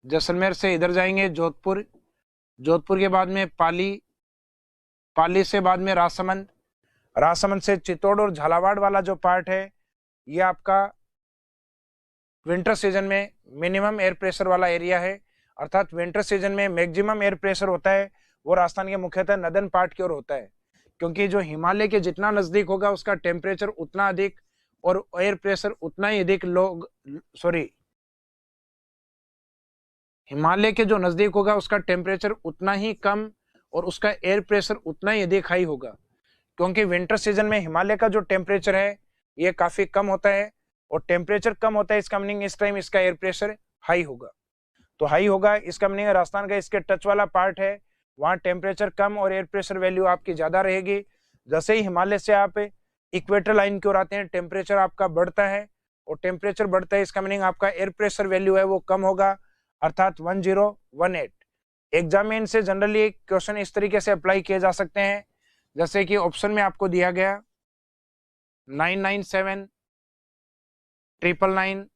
जैसलमेर से इधर जाएंगे जोधपुर, जोधपुर के बाद में पाली, पाली से बाद में राजसमंद, राजसमंद से चित्तौड़ और झालावाड़ वाला जो पार्ट है ये आपका विंटर सीजन में मिनिमम एयर प्रेशर वाला एरिया है, अर्थात विंटर सीजन में मैक्सिमम एयर प्रेशर होता है वो राजस्थान के मुख्यतः नदन पार्ट की ओर होता है, क्योंकि जो हिमालय के जितना नजदीक होगा उसका टेम्परेचर उतना अधिक और एयर प्रेशर उतना ही अधिक हिमालय के जो नजदीक होगा उसका टेम्परेचर उतना ही कम और उसका एयर प्रेशर उतना ही अधिक हाई होगा, क्योंकि विंटर सीजन में हिमालय का जो टेम्परेचर है ये काफी कम होता है और टेम्परेचर कम होता है इसका मीनिंग इस टाइम इसका एयर प्रेशर हाई होगा। तो हाई होगा इसका मीनिंग राजस्थान का इसके टच वाला पार्ट है वहां टेम्परेचर कम और एयर प्रेशर वैल्यू आपकी ज्यादा रहेगी। जैसे ही हिमालय से आप इक्वेटर लाइन की ओर आते हैं टेम्परेचर आपका बढ़ता है और टेम्परेचर बढ़ता है इसका मीनिंग आपका एयर प्रेशर वैल्यू है वो कम होगा, अर्थात 1018। एग्जाम में इनसे जनरली क्वेश्चन इस तरीके से अप्लाई किए जा सकते हैं, जैसे कि ऑप्शन में आपको दिया गया 997, 999,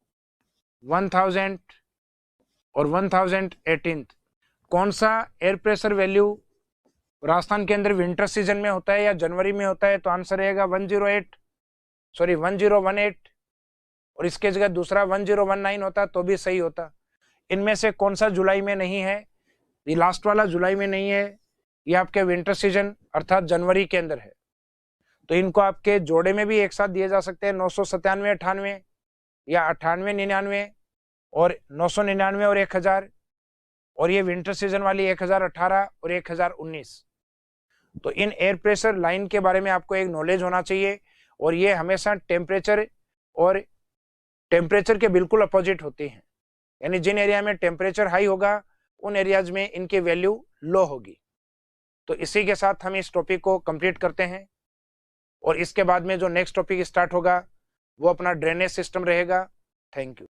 1000 और 1018 कौन सा एयर प्रेशर वैल्यू राजस्थान के अंदर विंटर सीजन में होता है या जनवरी में होता है? तो आंसर रहेगा 1018 और इसके जगह दूसरा 1019 होता तो भी सही होता। इनमें से कौन सा जुलाई में नहीं है? ये लास्ट वाला जुलाई में नहीं है, ये आपके विंटर सीजन अर्थात जनवरी के अंदर है। तो इनको आपके जोड़े में भी एक साथ दिए जा सकते हैं 997, 98 या 98, 99 और 999 और 1000, और ये विंटर सीजन वाली 1018 और 1019। तो इन एयर प्रेशर लाइन के बारे में आपको एक नॉलेज होना चाहिए और ये हमेशा टेम्परेचर के बिल्कुल अपोजिट होती हैं, यानी जिन एरिया में टेम्परेचर हाई होगा उन एरियाज में इनकी वैल्यू लो होगी। तो इसी के साथ हम इस टॉपिक को कंप्लीट करते हैं और इसके बाद में जो नेक्स्ट टॉपिक स्टार्ट होगा वो अपना ड्रेनेज सिस्टम रहेगा। Thank you.